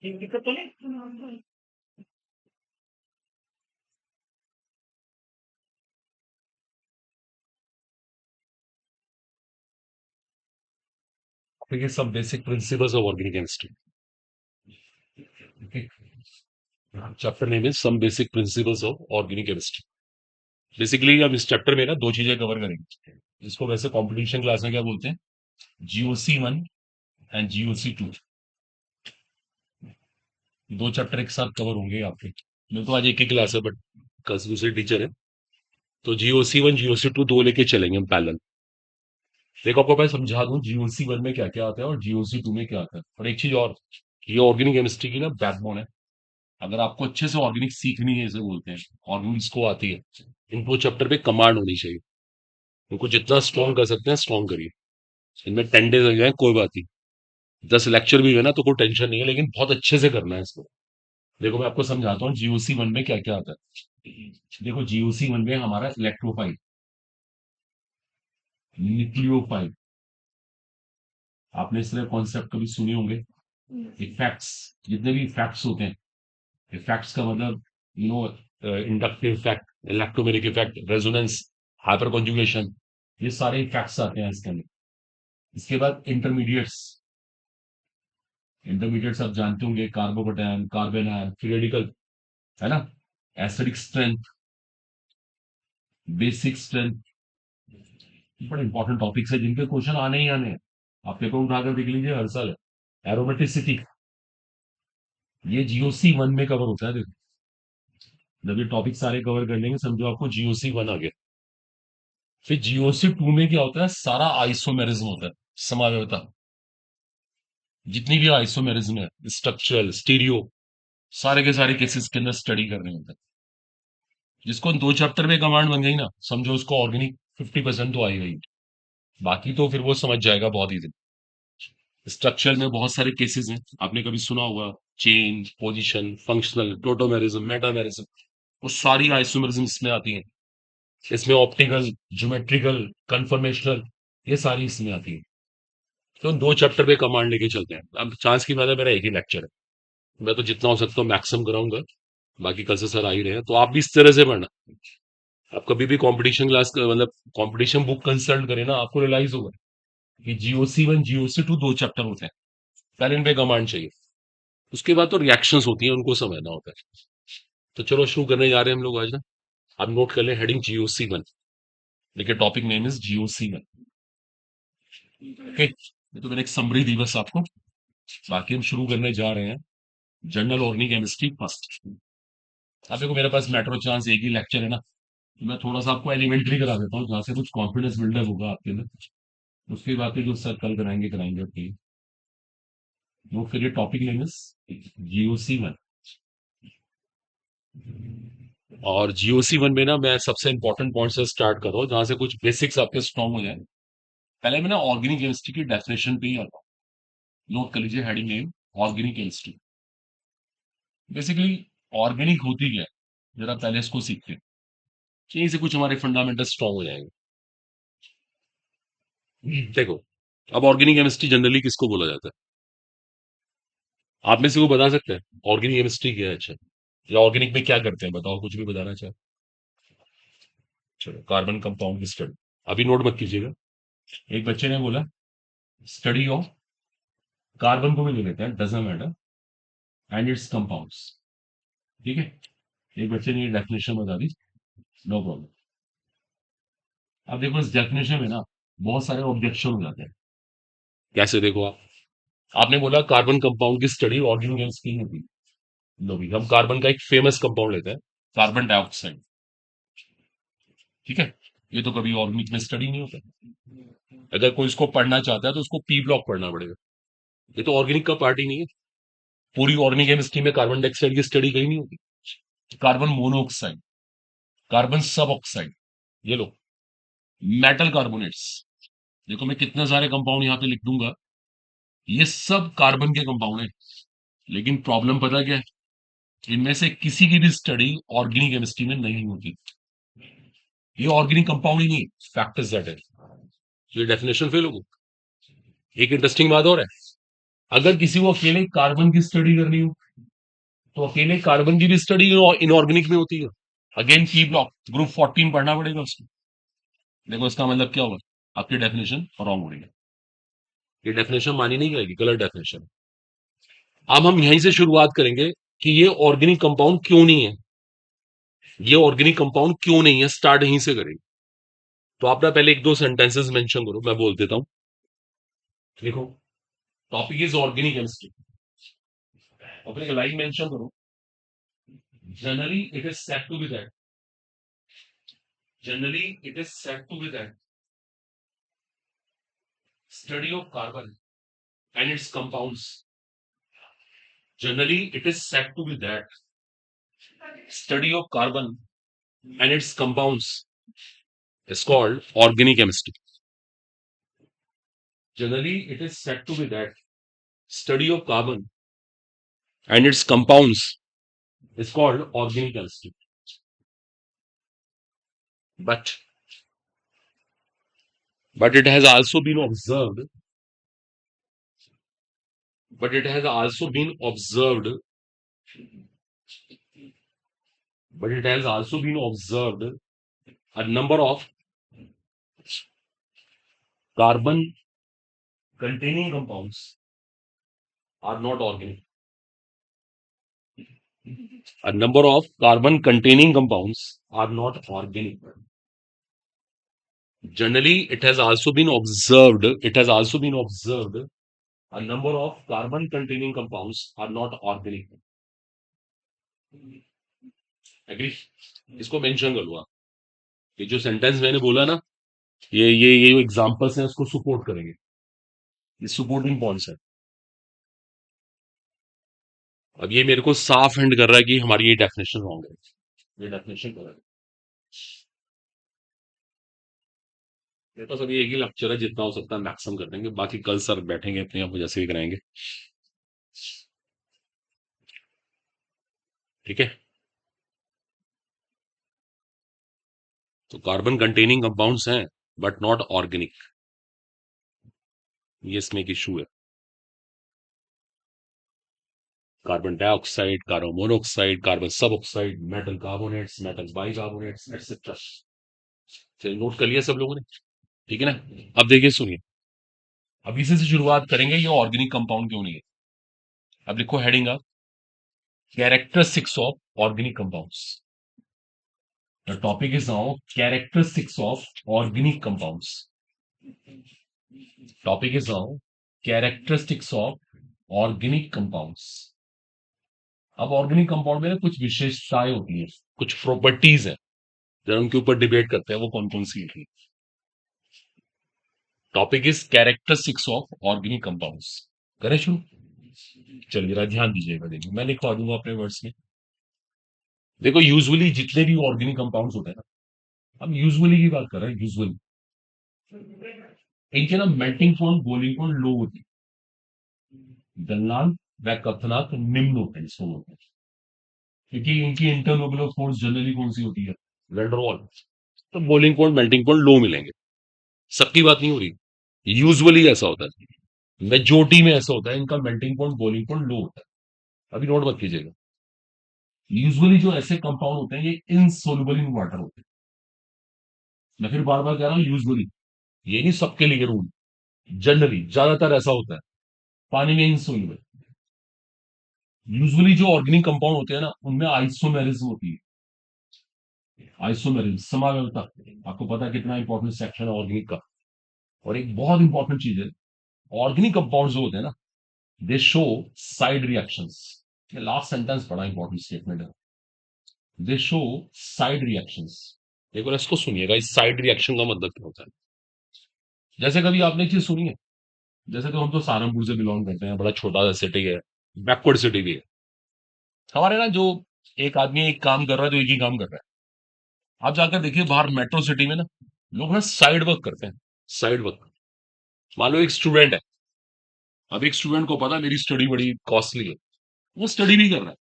दिक्कत तो नहीं। देखिए सब basic principles of organic chemistry. Chapter name is some basic principles of organic chemistry. Basically हम इस चैप्टर में ना दो चीजें कवर करेंगे, जिसको वैसे कंपटीशन क्लास में क्या बोलते हैं, GOC 1 एंड GOC 2। दो चैप्टर एक साथ कवर होंगे आपके। मेरे तो आज एक ही क्लास है, बट कल से दूसरे टीचर है, तो GOC 1 GOC 2 दो लेके चलेंगे हम पैरेलल। देखो आपको मैं समझा दूं GOC 1 में क्या क्या आता है और GOC 2 में क्या आता है। और एक चीज और, ये ऑर्गेनिक केमिस्ट्री की ना बैकबोन है। अगर आपको अच्छे से ऑर्गेनिक सीखनी है, इसे बोलते हैं ऑर्गेनिक्स को आती है, इनको चैप्टर पे कमांड होनी चाहिए। उनको जितना स्ट्रॉन्ग कर सकते हैं स्ट्रॉन्ग करिए। इनमें 10 डेज लग जाए कोई बात नहीं, 10 लेक्चर भी है ना तो कोई टेंशन नहीं है, लेकिन बहुत अच्छे से करना है इसको। देखो मैं आपको समझाता हूँ GOC 1 में क्या क्या आता है। देखो GOC 1 में हमारा इलेक्ट्रोफाइल, न्यूक्लियोफाइल, आपने इस तरह कॉन्सेप्ट कभी सुने होंगे। इफेक्ट्स, जितने भी इफेक्ट्स होते हैं, इफेक्ट्स का मतलब inductive effect, electromagnetic effect, resonance, hyper conjugation, ये सारे इफेक्ट्स आते हैं इसके अंदर। इसके बाद इंटरमीडिएट्स, इंटरमीडिएट्स आप जानते होंगे, carbocation, carbon ion, free radical, है ना, एसिडिक स्ट्रेंथ, बेसिक स्ट्रेंथ। बड़े इंपॉर्टेंट टॉपिक्स है जिनके क्वेश्चन आने ही आने हैं। आप पेपर उठाकर देख लीजिए हर साल। एरोमेटिसिटी, ये GOC 1 में कवर होता है। देखो जब ये टॉपिक सारे कवर कर लेंगे समझो आपको GOC 1 आ गया। फिर GOC 2 में क्या होता है, सारा आइसोमेरिज्म होता है, समाव्यवता। जितनी भी आइसोमेरिज्म है, स्ट्रक्चरल, स्टीरियो, सारे के सारे केसेस के अंदर स्टडी करने होते हैं। जिसको दो चैप्टर में कमांड बन गई ना, समझो उसको ऑर्गेनिक 50% तो आई गई। बाकी तो फिर वो समझ जाएगा बहुत ही। स्ट्रक्चर में बहुत सारे केसेस हैं, आपने कभी सुना होगा, चेंज, पोजीशन, फंक्शनल, प्रोटोमेरिज्म, मेटामेरिज्म, वो सारी आइसोमेरिज्म इसमें आती हैं। इसमें ऑप्टिकल, ज्योमेट्रिकल, कन्फर्मेशनल, ये सारी इसमें आती है। तो दो चैप्टर पे कमांड लेके चलते हैं। अब चांस की बात है मेरा एक ही लेक्चर है, मैं तो जितना हो सकता हूँ मैक्सिमम कराऊंगा। बाकी कल से सर आ ही रहे हैं, तो आप भी इस तरह से पढ़ना। आप कभी भी कंपटीशन क्लास मतलब कंपटीशन बुक कंसल्ट करें ना, आपको रियलाइज होगा कि GOC 1 GOC 2 दो चैप्टर होते हैं, पहले इन पे कमांड चाहिए। उसके बाद तो रिएक्शंस होती हैं, उनको समझना होता है। तो चलो शुरू करने जा रहे हैं हम लोग आज ना। आप नोट कर लें हेडिंग GOC 1। देखिए topic name is GOC 1। Okay, ये तो मैंने एक समरी दी बस आपको। बाकी हम शुरू करने जा रहे हैं। General organic chemistry first. अब देखो मेरे पास मेट्रो चांस एक ही लेक्चर है ना, तो मैं थोड़ा सा आपको एलिमेंट्री करा देता हूँ, जहाँ से कुछ कॉन्फिडेंस बिल्डअप होगा आपके अंदर। उसके बाद फिर जो सर कल कराएंगे कराएंगे। ओके, नोट करिए टॉपिक नेम इज GOC 1। और GOC 1 में ना मैं सबसे इंपॉर्टेंट पॉइंट से स्टार्ट कर रहा हूँ, जहां से कुछ बेसिक्स आपके स्ट्रॉन्ग हो जाए। पहले मैं ना ऑर्गेनिक केमिस्ट्री की डेफिनेशन पे ही आता हूँ। नोट कर लीजिए heading name, organic chemistry. Basically organic होती क्या है, जरा पहले इसको सीखते हैं, यहीं से कुछ हमारे फंडामेंटल स्ट्रॉन्ग हो जाएंगे। देखो, अब ऑर्गेनिक केमिस्ट्री जनरली किसको बोला जाता है, आप में से वो बता सकते हैं ऑर्गेनिक केमिस्ट्री क्या है। अच्छा, या ऑर्गेनिक में क्या करते हैं, बताओ कुछ भी बताना चाहे। चलो, कार्बन कंपाउंड की स्टडी। अभी नोट मत कीजिएगा। एक बच्चे ने बोला स्टडी ऑफ कार्बन को भी ले लेते हैं, doesn't matter, and it's compounds. ठीक है, एक बच्चे ने ये डेफिनेशन बता दी, नो प्रॉब्लम। अब देखो इस डेफिनेशन में ना बहुत सारे ऑब्जेक्शन हो जाते हैं। कैसे, देखो आप, आपने बोला कार्बन कंपाउंड की स्टडी ऑर्गेनिक केमिस्ट्री में होती। लो भी, हम कार्बन का एक फेमस कंपाउंड लेते हैं, कार्बन डाइऑक्साइड। ठीक है, ये तो कभी ऑर्गेनिक में स्टडी नहीं होता। अगर कोई इसको पढ़ना चाहता है तो उसको पी ब्लॉक पढ़ना पड़ेगा। ये तो ऑर्गेनिक का पार्ट ही नहीं है। पूरी ऑर्गेनिक केमिस्ट्री में कार्बन डाइऑक्साइड की स्टडी कहीं नहीं होती। Carbon monoxide, carbon sub oxide, ये लो, मेटल कार्बोनेट्स। देखो मैं कितने सारे कंपाउंड यहाँ पे लिख दूंगा, ये सब कार्बन के कंपाउंड है। लेकिन प्रॉब्लम पता क्या है, इनमें से किसी की भी स्टडी ऑर्गेनिक केमिस्ट्री में नहीं होती। ये ऑर्गेनिक कंपाउंड ही नहीं है, फैक्ट इज दैट है। ये डेफिनेशन फेल होगी। एक इंटरेस्टिंग बात और है, अगर किसी को अकेले कार्बन की स्टडी करनी हो तो अकेले कार्बन की भी स्टडी इनऑर्गेनिक में होती है। अगेन की ब्लॉक ग्रुप 14 पढ़ना पड़ेगा उसको। देखो इसका मतलब क्या होगा, आपकी डेफिनेशन रॉन्ग हो रही है, ये डेफिनेशन मानी नहीं जाएगी, गलत डेफिनेशन। अब हम यहीं से शुरुआत करेंगे कि ये ऑर्गेनिक कंपाउंड क्यों नहीं है, ये ऑर्गेनिक कंपाउंड क्यों नहीं है, स्टार्ट यहीं से करेंगे। तो आप ना पहले एक दो सेंटेंसेस मेंशन करो, मैं बोल देता हूं। देखो, टॉपिक इज ऑर्गेनिक केमिस्ट्री, अपने लाइन मेंशन करो। Generally it is said to be that, generally it is said to be that study of carbon and its compounds. Generally, it is said to be that study of carbon and its compounds is called organic chemistry. Generally, it is said to be that study of carbon and its compounds is called organic chemistry. But it has also been observed. But it has also been observed. But it has also been observed a number of carbon containing compounds are not organic. A number of carbon containing compounds are not organic. Generally, it has also been observed, a number of carbon containing compounds are not organic. Agree? इसको mention कर लो आप। ये जो sentence मैंने बोला ना, ये जो एग्जांपल्स हैं उसको सपोर्ट करेंगे, ये सपोर्टिंग पॉइंट्स है। अब ये मेरे को साफ हिंट कर रहा है कि हमारी ये डेफिनेशन रॉन्ग है, ये डेफिनेशन गलत है। मेरे पास अभी एक ही लेक्चर है, जितना हो सकता है मैक्सिमम कर देंगे, बाकी कल सर बैठेंगे अपने आप जैसे भी कराएंगे। ठीक है, तो कार्बन कंटेनिंग कंपाउंड्स हैं बट नॉट ऑर्गेनिक, ये इसमें एक इशू है। Carbon dioxide, carbon monoxide, carbon sub oxide, metal carbonates, metal bicarbonates etcetera. चलिए नोट कर लिया सब लोगों ने, ठीक है ना। अब देखिए सुनिए, अब इसी से शुरुआत करेंगे, ये ऑर्गेनिक कंपाउंड क्यों नहीं है। अब लिखो हेडिंग आप, characteristics of organic compounds. The topic is now characteristics of organic compounds. Topic is now characteristics of organic compounds. अब ऑर्गेनिक कंपाउंड में ना कुछ विशेषताएं होती है, कुछ प्रॉपर्टीज है, जब उनके ऊपर डिबेट करते हैं वो कौन कौन सी है। Topic is characteristics of organic compounds. करें शुरू, चलिए जरा ध्यान दीजिएगा, देखिए मैं लिखवा दूंगा अपने वर्ड्स में। देखो यूजुअली जितने भी ऑर्गेनिक कंपाउंड्स होते हैं ना, हम यूजुअली की बात कर रहे हैं, यूजुअली इनके ना मेल्टिंग पॉइंट बॉइलिंग पॉइंट लो होती है, गलनांक व क्वथनांक निम्न होते हैं, इसको बोलते हैं, क्योंकि इनकी इंटरनोबुलर फोर्स जनरली कौन सी होती है, वैन डर वाल्स। तो boiling point melting point low मिलेंगे, सबकी बात नहीं हो रही, यूजुअली ऐसा होता है, मेजोरिटी में ऐसा होता है, इनका मेल्टिंग पॉइंट बॉइलिंग पॉइंट लो होता है। अभी नोट मत कीजिएगा, यूजुअली जो ऐसे कंपाउंड होते हैं ये इनसोल्युबल इन वाटर होते हैं। मैं फिर बार बार कह रहा हूँ यूजुअली, ये नहीं सबके लिए रूल, जनरली ज्यादातर ऐसा होता है, पानी में इनसोल्युबल। यूजुअली जो ऑर्गेनिक कंपाउंड होते हैं ना, उनमें आइसोमेरिज्म होती है, आइसोमेरिज्म समावयवता। आपको पता है कितना इंपॉर्टेंट सेक्शन है ऑर्गेनिक का। और एक बहुत इंपॉर्टेंट चीज है, ऑर्गेनिक कंपाउंड जो होते हैं ना, दे शो साइड रिएक्शंस। ये लास्ट सेंटेंस बड़ा इंपॉर्टेंट स्टेटमेंट है, दे शो साइड रिएक्शंस। एक बार इसको सुनिएगा, इस साइड रिएक्शन का मतलब क्या होता है। जैसे कभी आपने एक चीज सुनी है, जैसे तो हम तो सहारनपुर से बिलोंग करते हैं, बड़ा छोटा सा सिटी है, बैकवर्ड सिटी भी है हमारे ना, जो एक आदमी एक काम कर रहा है तो एक ही काम कर रहा है। आप जाकर देखिए बाहर मेट्रो सिटी में ना, लोग ना साइड वर्क करते हैं, साइड वर्क। मान लो एक स्टूडेंट है, अब एक स्टूडेंट को पता है मेरी स्टडी बड़ी कॉस्टली है, वो स्टडी भी कर रहा है,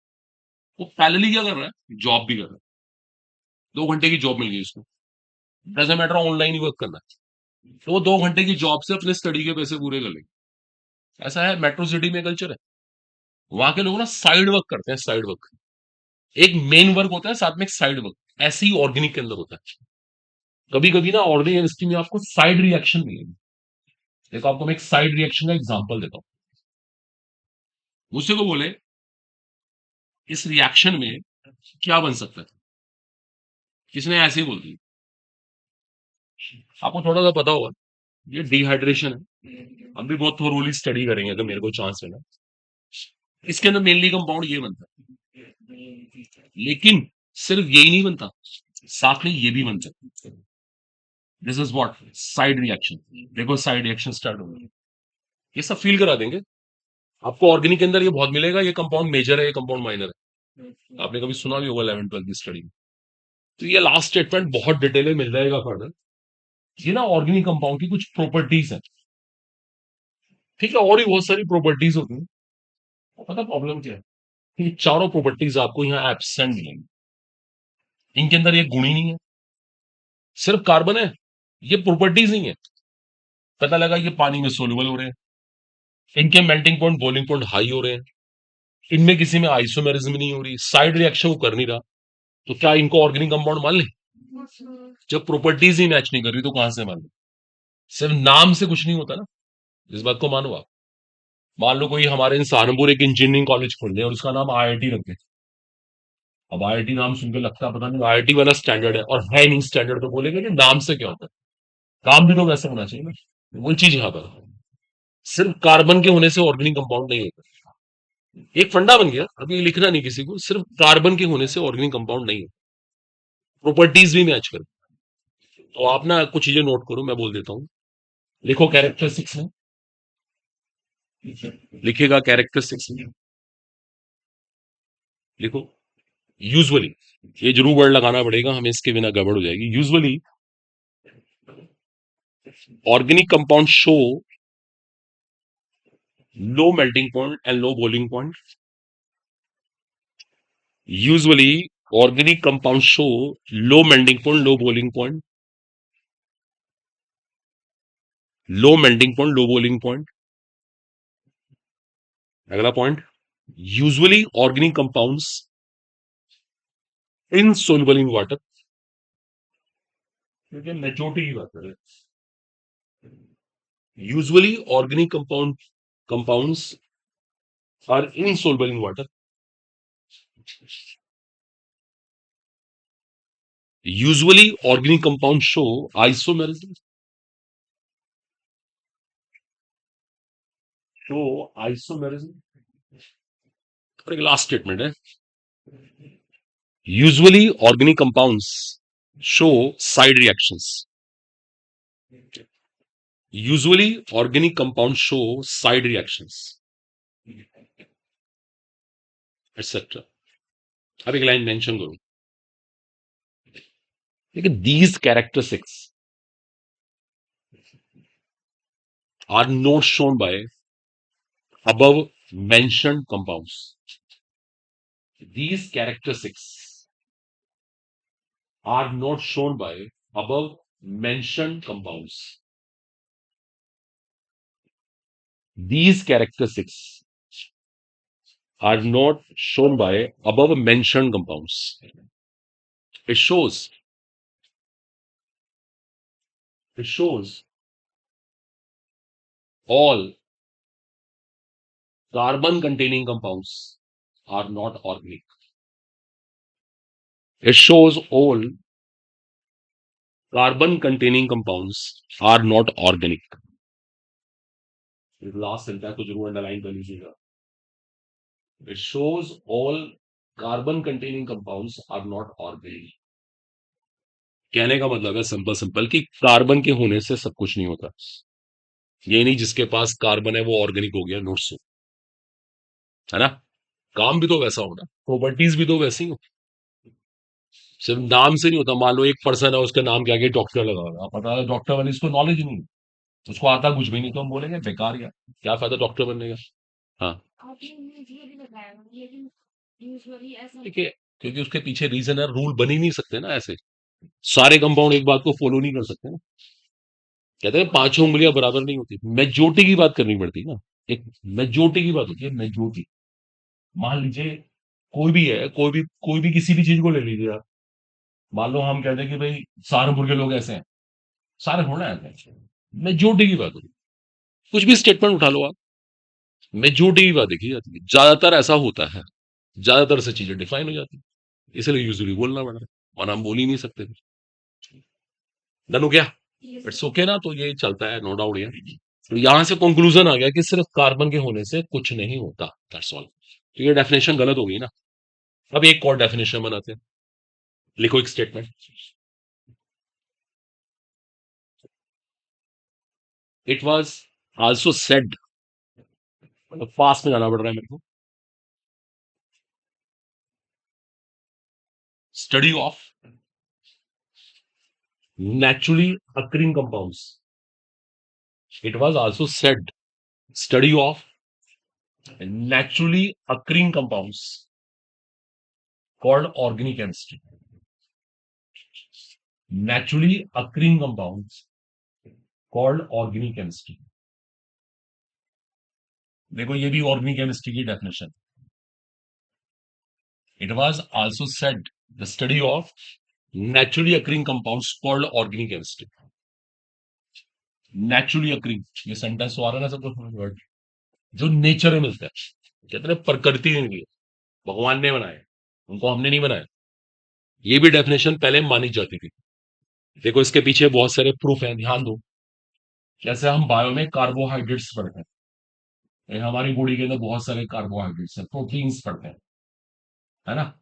वो पैरेलली क्या कर रहा है, जॉब भी कर रहा है। 2 घंटे की जॉब मिल गई उसको, doesn't matter, online he work करना है, तो वो 2 घंटे की जॉब से अपने स्टडी के पैसे पूरे कर लेंगे। ऐसा है, मेट्रो सिटी में कल्चर है। वहां के लोग ना साइड वर्क करते हैं, साइड वर्क। एक मेन वर्क होता है, साथ में एक साइड वर्क। ऐसे ही ऑर्गेनिक के अंदर होता है। कभी कभी ना ऑर्गेनिक केमिस्ट्री में आपको साइड रिएक्शन मिलेगी। देखो, आपको मैं एक साइड रिएक्शन का एग्जांपल देता हूँ। मुझसे को बोले, इस रिएक्शन में क्या बन सकता है, किसने ऐसे ही बोल दी। आपको थोड़ा सा पता होगा, ये डिहाइड्रेशन है। हम भी बहुत थोरोली स्टडी करेंगे अगर मेरे को चांस मिला। इसके अंदर मेनली कंपाउंड ये बनता है, लेकिन सिर्फ यही नहीं बनता, साथ में ये भी बनता है। This is what side reaction. देखो, साइड रिएक्शन स्टार्ट हो गई। ये सब फील करा देंगे आपको। ऑर्गेनिक के अंदर ये बहुत मिलेगा, ये कंपाउंड मेजर है, ये कंपाउंड माइनर है। आपने कभी सुना भी होगा 11th 12th की स्टडी में। तो ये लास्ट स्टेटमेंट बहुत डिटेल में मिल जाएगा फर्दर। ये ना ऑर्गेनिक कंपाउंड की कुछ प्रॉपर्टीज है, ठीक है, और भी बहुत सारी प्रॉपर्टीज होती हैं। पता प्रॉब्लम क्या है, ये चारों प्रॉपर्टीज आपको यहाँ एब्सेंट मिलेंगी। इनके अंदर ये गुण ही नहीं है, सिर्फ कार्बन है, ये प्रॉपर्टीज नहीं है। पता लगा ये पानी में सोल्यूबल हो रहे हैं, इनके melting point boiling point high हो रहे हैं, इनमें किसी में आइसोमेरिज्म नहीं हो रही, साइड रिएक्शन वो कर नहीं रहा, तो क्या इनको ऑर्गेनिक कंपाउंड मान लें? जब प्रॉपर्टीज ही मैच नहीं कर रही तो कहां से मान लें? सिर्फ नाम से कुछ नहीं होता ना, इस बात को मानो आप। मान लो कोई हमारे इन सहारनपुर एक इंजीनियरिंग कॉलेज खोल दे और उसका नाम आईआईटी रख दे। अब आईआईटी नाम सुनकर लगता है पता नहीं आईआईटी वाला स्टैंडर्ड है, और है नहीं स्टैंडर्ड, तो बोलेंगे कि नाम से क्या होता है, काम भी तो वैसे होना चाहिए ना। वही चीज यहाँ पर, सिर्फ कार्बन के होने से ऑर्गेनिक कंपाउंड नहीं होता। एक फंडा बन गया, अभी लिखना नहीं किसी को, सिर्फ कार्बन के होने से ऑर्गेनिक कंपाउंड नहीं होता, प्रॉपर्टीज भी मैच कर। तो आप ना कुछ चीजें नोट करो, मैं बोल देता हूँ। लिखो कैरेक्टरिस्टिक्स में, लिखेगा कैरेक्टरिस्टिक्स में, लिखो यूजुअली। ये जरूर वर्ड लगाना पड़ेगा हमें, इसके बिना गड़बड़ हो जाएगी। Usually organic compound show low melting point and low boiling point. Usually, organic compounds show low melting point, low boiling point, low melting point, low boiling point. अगला point, usually organic compounds insoluble in water. क्योंकि majority की बात करें, usually organic compounds are insoluble in water. Usually organic compounds show isomerism. Show isomerism. और एक last statement है, usually organic compounds show side reactions. Usually organic compounds show side reactions, etc. अब एक line mention करूं, देखिए, these characteristics are not shown by above mentioned compounds. These characteristics are not shown by above mentioned compounds. These characteristics are not shown by above mentioned compounds. It shows all carbon containing compounds are not organic. It shows all carbon containing compounds are not organic. Last sentence को जरूर underline कर लीजिएगा। It shows all carbon containing compounds are not organic. कहने का मतलब है simple simple कि carbon के होने से सब कुछ नहीं होता। ये नहीं जिसके पास कार्बन है वो ऑर्गेनिक हो गया, नोट सो, है ना। काम भी तो वैसा होना, प्रॉपर्टीज भी तो वैसी हो, सिर्फ नाम से नहीं होता। मान लो एक पर्सन है, उसका नाम क्या है, डॉक्टर लगा हुआ है, पता है डॉक्टर वाली, इसको नॉलेज नहीं है, उसको आता कुछ भी नहीं, तो हम बोलेंगे बेकार यार, क्या फायदा डॉक्टर बनने का। हाँ, ठीक है, क्योंकि उसके पीछे रीजन है, रूल बन ही नहीं सकते ना ऐसे। सारे कंपाउंड एक बात को फॉलो नहीं कर सकते ना। कहते हैं पांचों उंगलियां बराबर नहीं होती, मेजोरिटी की बात करनी पड़ती है ना। एक मेजोरिटी की बात होती है, मेजोरिटी। मान लीजिए कोई भी है, कोई भी किसी भी चीज को ले लीजिए आप। मान लो हम कहते हैं कि भाई सहारनपुर के लोग ऐसे हैं, सारे थोड़ा ऐसे हैं, मेजोरिटी की बात होती है। कुछ भी स्टेटमेंट उठा लो आप, मेजोरिटी की बात देखी जाती है, ज्यादातर ऐसा होता है, ज्यादातर से चीजें डिफाइन हो जाती है, इसलिए यूजुअली बोलना पड़ रहा है, वरना हम बोल ही नहीं सकते। डन हो गया? इट्स ओके ना, तो ये चलता है, नो डाउट यार। तो यहां से कंक्लूजन आ गया कि सिर्फ कार्बन के होने से कुछ नहीं होता, दैट्स ऑल। तो ये डेफिनेशन गलत हो गई ना। अब एक और डेफिनेशन बनाते हैं, लिखो एक statement. It was also said, मतलब पास में जाना पड़ रहा है मेरे को। Study of naturally occurring compounds. It was also said, study of naturally occurring compounds called organic chemistry. Naturally occurring compounds called organic chemistry. देखो ये भी ऑर्गेनिक केमिस्ट्री की definition. It was also said the study of naturally occurring compounds called organic chemistry. Naturally occurring, ये sentence तो आ रहा है ना सबको, वर्ड जो नेचर में मिलता है, कहते हैं प्रकृति ने दिए, भगवान ने बनाए, उनको हमने नहीं बनाया। ये भी डेफिनेशन पहले मानी जाती थी। देखो इसके पीछे बहुत सारे प्रूफ हैं, ध्यान दो। जैसे हम बायो में कार्बोहाइड्रेट्स पढ़ते हैं, ये हमारी बॉडी के अंदर बहुत सारे कार्बोहाइड्रेट्स हैं, प्रोटीन्स पढ़ते हैं, है ना।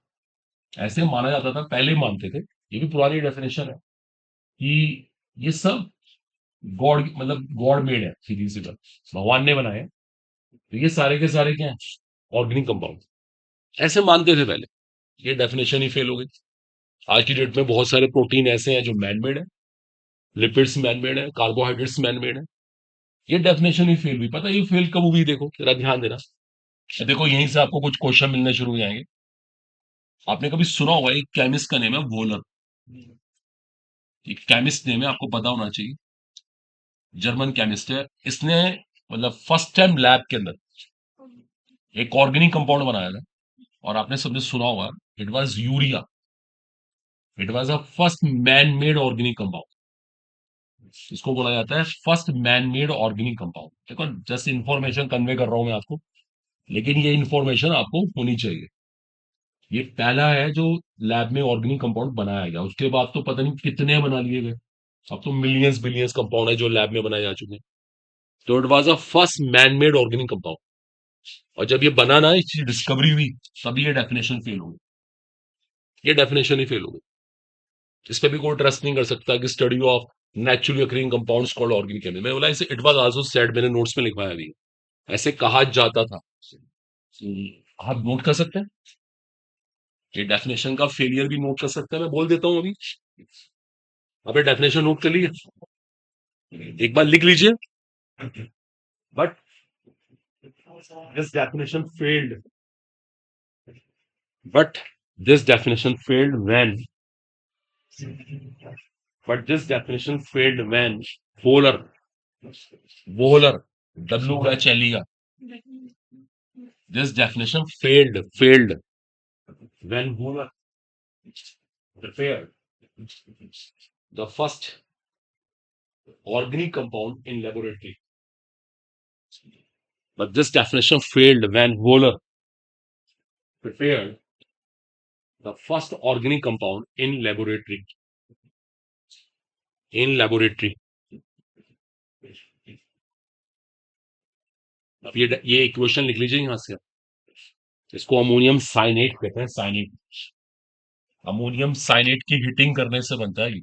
ऐसे माना जाता था, पहले मानते थे, ये भी पुरानी डेफिनेशन है कि ये सब गॉड, मतलब गॉड मेड है, सीधी सी बात, भगवान ने बनाए हैं। तो ये सारे के सारे क्या है, ऑर्गेनिक कंपाउंड, ऐसे मानते थे पहले। ये डेफिनेशन ही फेल हो गई। आज की डेट में बहुत सारे प्रोटीन ऐसे हैं जो मैनमेड है, लिपिड्स मैनमेड है, कार्बोहाइड्रेट्स मैनमेड है। ये डेफिनेशन ही फेल हुई। पता है ये फेल कब हुई? देखो जरा ध्यान देना। देखो यहीं से आपको कुछ क्वेश्चन मिलने शुरू हो जाएंगे। आपने कभी सुना होगा एक केमिस्ट का नेम है वोलर। एक केमिस्ट नेम है, आपको पता होना चाहिए, जर्मन केमिस्ट है। इसने मतलब फर्स्ट टाइम लैब के अंदर एक ऑर्गेनिक कंपाउंड बनाया था, और आपने सबने सुना होगा, it was urea. It was a first man made organic compound. इसको बोला जाता है first man made organic compound. देखो जस्ट इंफॉर्मेशन कन्वे कर रहा हूं मैं आपको, लेकिन ये इंफॉर्मेशन आपको होनी चाहिए। ये पहला है जो लैब में ऑर्गेनिक कंपाउंड बनाया गया। उसके बाद तो पता नहीं कितने बना लिए गए, अब तो मिलियंस बिलियंस कंपाउंड है जो लैब में बनाए जा चुके हैं। तो it was a first man made organic compound. और जब ये बना ना, इसकी डिस्कवरी हुई, तभी ये डेफिनेशन फेल हो गई। ये डेफिनेशन ही फेल हो गई। इस पे भी कोई ट्रस्ट नहीं कर सकता कि study of naturally occurring compounds called organic chemistry. मैं बोला इसे, इट वाज आल्सो सेड, मैंने नोट्स में लिखवाया भी है। ऐसे कहा जाता था। आप नोट कर सकते हैं, ये डेफिनेशन का फेलियर भी नोट कर सकते हैं, मैं बोल देता हूं अभी। अबे डेफिनेशन नोट कर लीजिए, एक बार लिख लीजिए। But this definition failed, but this definition failed when, but this definition failed when volar, volar, W का चलेगा। This definition failed when Wooler prepared the first organic compound in laboratory. But this definition failed when Wooler prepared the first organic compound in laboratory. In laboratory. अब ये equation लिख लीजिए यहां से। इसको ammonium साइनेट कहते हैं, साइनेट। अमोनियम साइनेट की हीटिंग करने से बनता है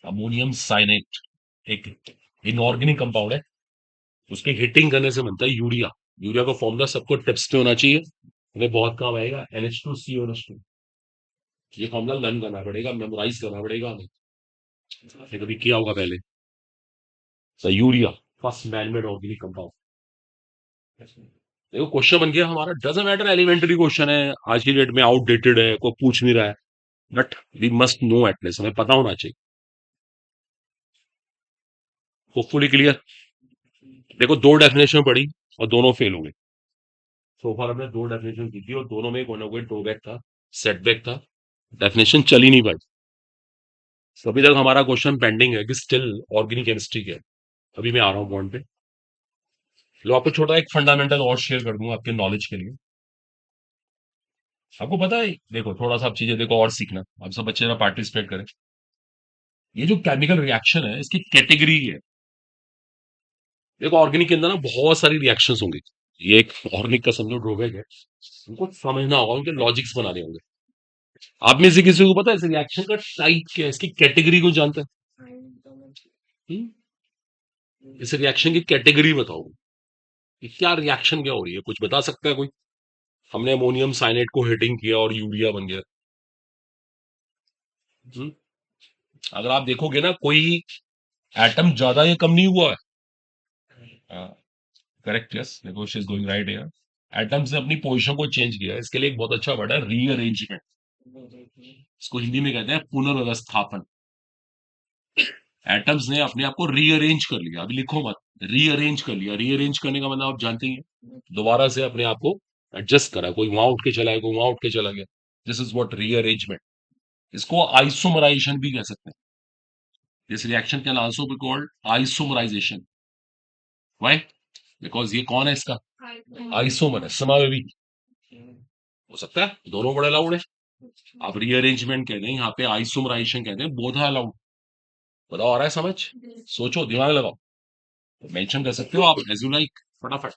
अमोनियम साइनेट, एक इनऑर्गेनिक कंपाउंड है, उसकी हीटिंग करने से बनता है यूरिया। यूरिया का फॉर्मूला सबको टिप्स पे होना चाहिए, हमें बहुत काम आएगा। NH2CONH2, ये फॉर्मूला लर्न करना पड़ेगा, मेमोराइज करना पड़ेगा हमें, आपने कभी किया होगा पहले। Urea first manmade organic compound. देखो क्वेश्चन बन गया हमारा, डजंट मैटर, एलिमेंट्री क्वेश्चन है, आज की डेट में आउटडेटेड है, कोई पूछ नहीं रहा है। But we must know at least, हमें पता होना चाहिए। Hopefully clear. देखो, दो डेफिनेशन पढ़ी और दोनों फेल हो गई। सो फार हमने दो डेफिनेशन की थी और दोनों में कोई ना कोई ड्रॉबैक था, सेटबैक था, डेफिनेशन चल ही नहीं पाई। तो अभी तक हमारा क्वेश्चन पेंडिंग है कि स्टिल ऑर्गेनिक केमिस्ट्री क्या है। अभी मैं आ रहा हूँ पॉइंट पे। लो, आपको छोटा एक फंडामेंटल और शेयर कर दूंगा आपके नॉलेज के लिए। आपको पता है, देखो थोड़ा सा आप चीजें देखो और सीखना, आप सब बच्चे जरा पार्टिसिपेट करें। ये जो केमिकल रिएक्शन है इसकी कैटेगरी है। देखो, ऑर्गेनिक के अंदर ना बहुत सारी रिएक्शंस होंगी। ये एक ऑर्गेनिक का समझो ड्रॉबैक है, उनको समझना होगा, उनके लॉजिक्स बनाने होंगे। आप में से किसी को पता है इस रिएक्शन का टाइप क्या है, इसकी कैटेगरी को जानता है? हम्म? इस रिएक्शन की कैटेगरी बताओ कि क्या रिएक्शन क्या हो रही है, कुछ बता सकता है कोई? हमने अमोनियम साइनेट को हीटिंग किया और यूरिया बन गया। हम्म? अगर आप देखोगे ना, कोई एटम ज्यादा या कम नहीं हुआ है। करेक्ट, यस, देखो she is going right here. Atoms ने अपनी पोजीशन को चेंज किया, इसके लिए एक बहुत अच्छा वर्ड है, रीअरेंजमेंट। इसको हिंदी में कहते हैं पुनर्व्यवस्थापन। एटम्स ने अपने आप को रीअरेंज कर लिया, अभी लिखो मत, रीअरेंज कर लिया। रीअरेंज करने का मतलब आप जानते ही हैं, दोबारा से अपने आप को एडजस्ट करा, कोई वहां उठ के चला गया, कोई वहां उठ के चला गया। This is what rearrangement. इसको आइसोमराइजेशन भी कह सकते हैं। This reaction can also be called isomerization. Why? Because ये कौन है इसका आइसोमर है, समावेवी। हो सकता है दोनों बड़े अलाउड है। आप रीअरेंजमेंट कहते हैं, यहाँ पे आइसोमराइजेशन कहते हैं, बोथ आर अलाउड। बताओ, आ रहा है समझ? सोचो, दिमाग लगाओ, मेंशन कर सकते हो आप एज यू लाइक, फटाफट।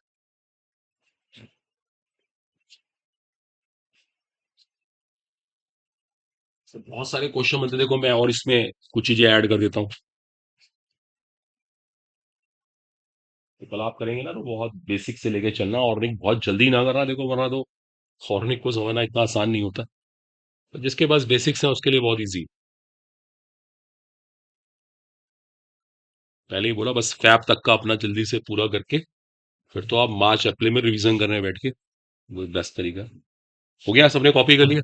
तो बहुत सारे क्वेश्चन बनते, देखो मैं और इसमें कुछ चीजें ऐड कर देता हूँ। तो कल आप करेंगे ना तो बहुत बेसिक से लेके चलना, ऑर्निक बहुत जल्दी ना करना, देखो वरना तो ऑर्निक को समझना इतना आसान नहीं होता। तो जिसके पास बेसिक्स है उसके लिए बहुत इजी। पहले ही बोला, बस फैब तक का अपना जल्दी से पूरा करके फिर तो आप मार्च अप्रैल में रिवीजन करने बैठ के, वो बेस्ट तरीका। हो गया, सबने कॉपी कर लिया?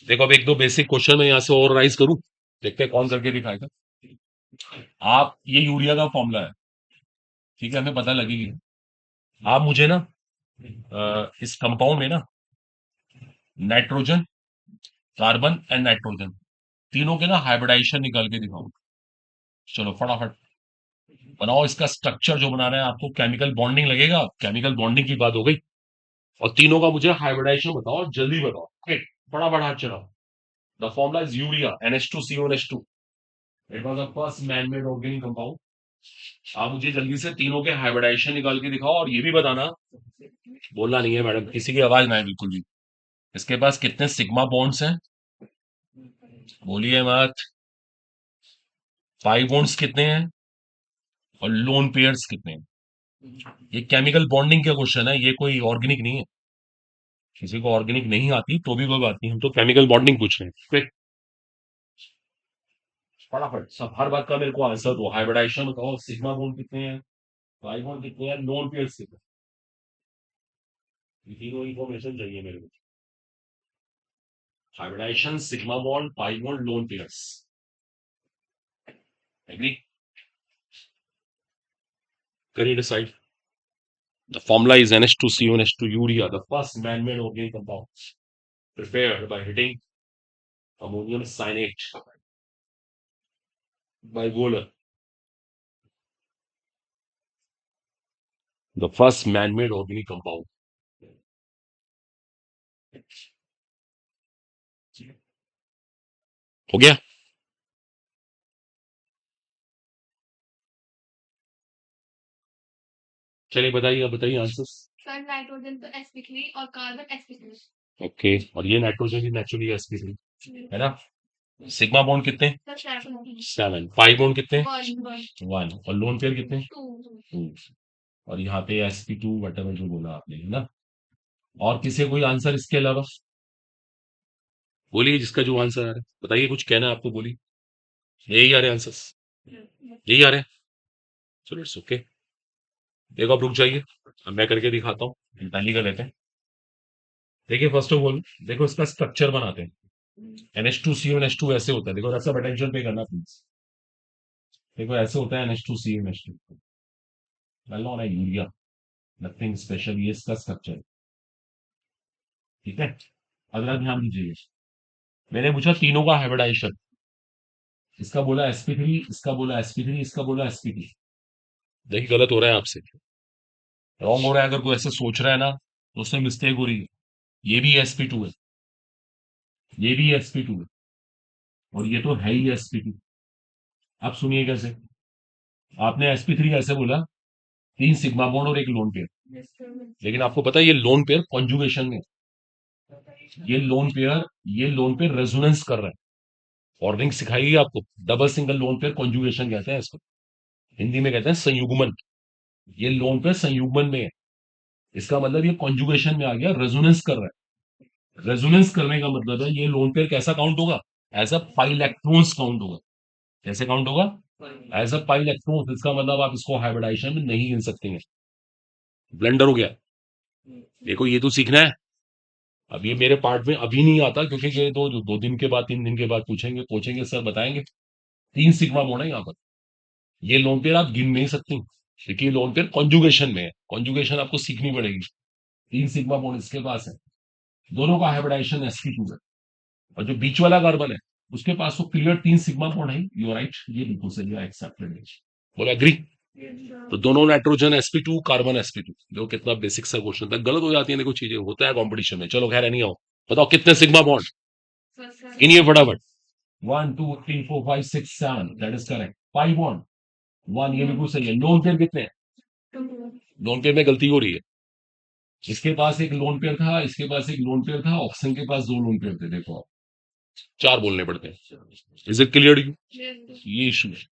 देखो, अब एक दो बेसिक क्वेश्चन मैं यहाँ से और राइज करूं, देखते हैं कौन करके दिखाएगा। आप, ये यूरिया का फॉर्मूला है, ठीक है, हमें पता लगेगी। आप मुझे ना इस कंपाउंड में ना नाइट्रोजन, कार्बन एंड नाइट्रोजन तीनों के ना हाइब्रिडाइजेशन निकाल के दिखाओ। चलो फटाफट बनाओ। इसका स्ट्रक्चर जो बना रहे हैं आपको केमिकल बॉन्डिंग लगेगा, केमिकल बॉन्डिंग की बात हो गई, और तीनों का मुझे हाइब्रिडाइजेशन बताओ और जल्दी बताओ। क्विक, फटाफट हाथ चलाओ। The formula is urea NH2CONH2। It was the first man made organic compound. आप मुझे जल्दी से तीनों के हाइब्रिडाइजेशन निकाल के दिखाओ और ये भी बताना, बोलना नहीं है मैडम, किसी की आवाज ना है बिल्कुल भी। इसके पास कितने सिग्मा बॉन्ड्स हैं? बोलिए मत। पाई बॉन्ड्स कितने हैं? और लोन पेयर्स कितने हैं? ये केमिकल बॉन्डिंग का क्वेश्चन है, ये कोई ऑर्गेनिक नहीं है। किसी को ऑर्गेनिक नहीं आती तो भी कोई बात नहीं, हम तो केमिकल बॉन्डिंग पूछ रहे हैं। Quick, फटाफट सब, हर बात का मेरे को आंसर दो। हाइब्रिडाइजेशन बताओ, सिग्मा बॉन्ड कितने हैं, पाई बॉन्ड कितने हैं, लोन पेयर्स कितने हैं? ये तीनों इन्फॉर्मेशन चाहिए मेरे को। Hybridization, sigma bond, pi bond, lone pairs. Agree? करिए decide. The formula is NH2CONH2 urea, the first man-made organic compound prepared by heating ammonium cyanate by Wöhler. The first man-made organic compound. हो गया? चलिए बताइए, आप बताइए answer. Sir, nitrogen तो sp3 और carbon sp3। Okay, और ये नाइट्रोजन भी नेचुरली sp3 है ना? सिग्मा बॉन्ड कितने? सेवन। पाई बॉन्ड कितने? वन। और लोन पेयर कितने? टू। और यहाँ पे sp2 वटेवर जो बोला आपने, है ना? और किसी का कोई आंसर इसके अलावा? बोलिए जिसका जो आंसर आ रहा है, बताइए, कुछ कहना है आपको, बोलिए। यही आ रहे आंसर्स, यही आ रहे हैं। चलो इट्स ओके। देखो, आप रुक जाइए, अब मैं करके दिखाता हूँ, पहली कर लेते हैं। देखिए, फर्स्ट ऑफ ऑल देखो इसका स्ट्रक्चर बनाते हैं। NH2CO NH2 ऐसे होता है, देखो ऐसा अटेंशन पे करना प्लीज। देखो ऐसे होता है NH2CO NH2, वेल है यूरिया, नथिंग स्पेशल, ये इसका स्ट्रक्चर। ठीक है, अगला ध्यान दीजिए, मैंने पूछा तीनों का हाइब्रिडाइजेशन, इसका बोला sp3, इसका बोला sp3, इसका बोला sp2। देखिए गलत हो रहा है आपसे, रॉन्ग हो रहा है, अगर कोई ऐसे सोच रहा है ना तो उससे मिस्टेक हो रही है। ये भी sp2 है, ये भी sp2 है, और ये तो है ही sp2। आप सुनिए कैसे, आपने sp3 ऐसे बोला, 3 सिग्मा बॉन्ड और एक लोन पेयर, लेकिन आपको पता है ये लोन पेयर कॉन्जुगेशन में, ये लोन पेयर रेजोनेंस कर रहा है। ऑर्डरिंग सिखाएगी आपको, double single lone pair conjugation कहते हैं इसको, हिंदी में कहते हैं संयुग्मन। ये लोन पेयर संयुग्मन में है, इसका मतलब ये कॉन्जुगेशन में आ गया, रेजोनेंस कर रहा है। रेजोनेंस करने का मतलब है ये लोन पेयर कैसा काउंट होगा, as a pi electrons count होगा। कैसे काउंट होगा, एज अ पाई इलेक्ट्रॉन्स। इसका मतलब आप इसको हाइब्रिडाइजेशन में नहीं गिन सकते हैं, ब्लेंडर हो गया। देखो ये तो सीखना है, अब ये मेरे पार्ट में अभी नहीं आता, क्योंकि ये तो 2 दिन के बाद 3 दिन के बाद पूछेंगे पूछेंगे सर बताएंगे। 3 सिग्मा बॉन्ड है यहाँ पर, ये लोन पेयर आप गिन नहीं सकती, क्योंकि ये लोन पेयर कॉन्जुगेशन में है, कॉन्जुगेशन आपको सीखनी पड़ेगी। 3 सिग्मा बॉन्ड इसके पास है, दोनों का हाइब्रिडाइजेशन sp2 है, और जो बीच वाला कार्बन है उसके पास तो क्लियर 3 सिग्मा बॉन्ड है। यू राइट, ये बिल्कुल सही है, एक्सेप्टेड। बोले एग्री। तो दोनों नाइट्रोजन sp2, कार्बन sp2। देखो कितना बेसिक सा क्वेश्चन था, गलत हो जाती है देखो चीजें, होता है कंपटीशन में। चलो खैर नहीं आओ, बताओ कितने सिग्मा बॉन्ड, गिनिए फटाफट। 1 2 3 4 5 6 7, दैट इज करेक्ट। 5 बॉन्ड, 1, ये बिल्कुल सही है। लोन पेयर कितने हैं, लोन पेयर में गलती हो रही है, इसके पास एक लोन पेयर था, इसके पास एक लोन पेयर था, ऑक्सीजन के पास 2 लोन पेयर थे, देखो आप 4 बोलने पड़ते हैं। इज इट क्लियर यू, ये इशू है।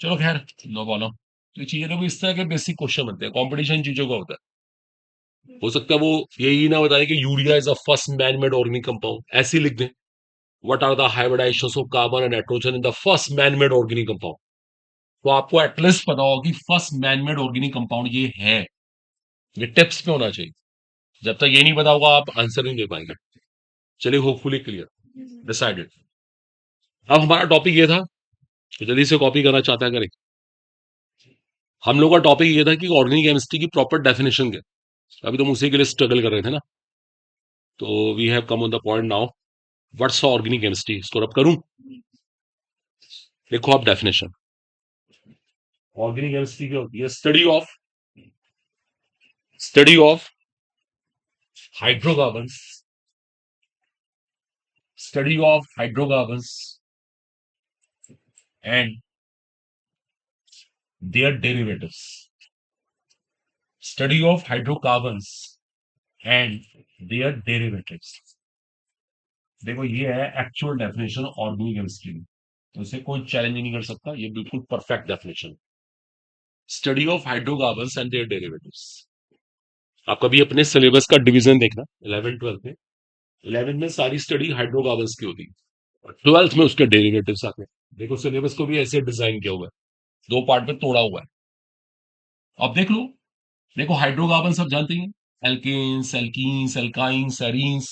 चलो खैर, नो प्रॉब्लम। तो ये चीजें देखो इस तरह के बेसिक क्वेश्चन बनते हैं, कॉम्पिटिशन चीजों का होता है। हो सकता है वो यही ना बताए कि urea is a first man made organic compound, ऐसे ही लिख दें, what are the hybridisations of carbon and nitrogen in the first man made organic compound. तो आपको एटलीस्ट पता होगा कि first man made organic compound ये है, ये टिप्स पे होना चाहिए। जब तक ये नहीं पता होगा आप आंसर नहीं दे पाएंगे। चलिए, होपफुली क्लियर, डिसाइडेड। अब हमारा टॉपिक ये था, तो जल्दी से कॉपी करना चाहता है करें। हम लोग का टॉपिक ये था कि ऑर्गेनिक केमिस्ट्री की प्रॉपर डेफिनेशन क्या, अभी तो हम उसी के लिए स्ट्रगल कर रहे थे ना। तो we have come on the point now, what's organic chemistry, इसको रब करूं। देखो आप डेफिनेशन, ऑर्गेनिक केमिस्ट्री क्या होती है, study of hydrocarbons, study of hydrocarbons and their derivatives, study of hydrocarbons and their derivatives. देखो ये है एक्चुअल डेफिनेशन ऑर्गेनिक केमिस्ट्री की, तो इसे कोई चैलेंज नहीं कर सकता, ये बिल्कुल perfect definition. Study of hydrocarbons and their derivatives. आप कभी अपने सिलेबस का डिवीजन देखना, 11th 12th में, 11th में सारी स्टडी हाइड्रोकार्बन्स की होती है, 12th में उसके डेरिवेटिव्स आते हैं। देखो सिलेबस को भी ऐसे डिजाइन किया हुआ है, 2 पार्ट में तोड़ा हुआ है। अब देख लो, देखो हाइड्रोकार्बन सब जानते हैं, alkanes, alkenes, alkynes, arenes,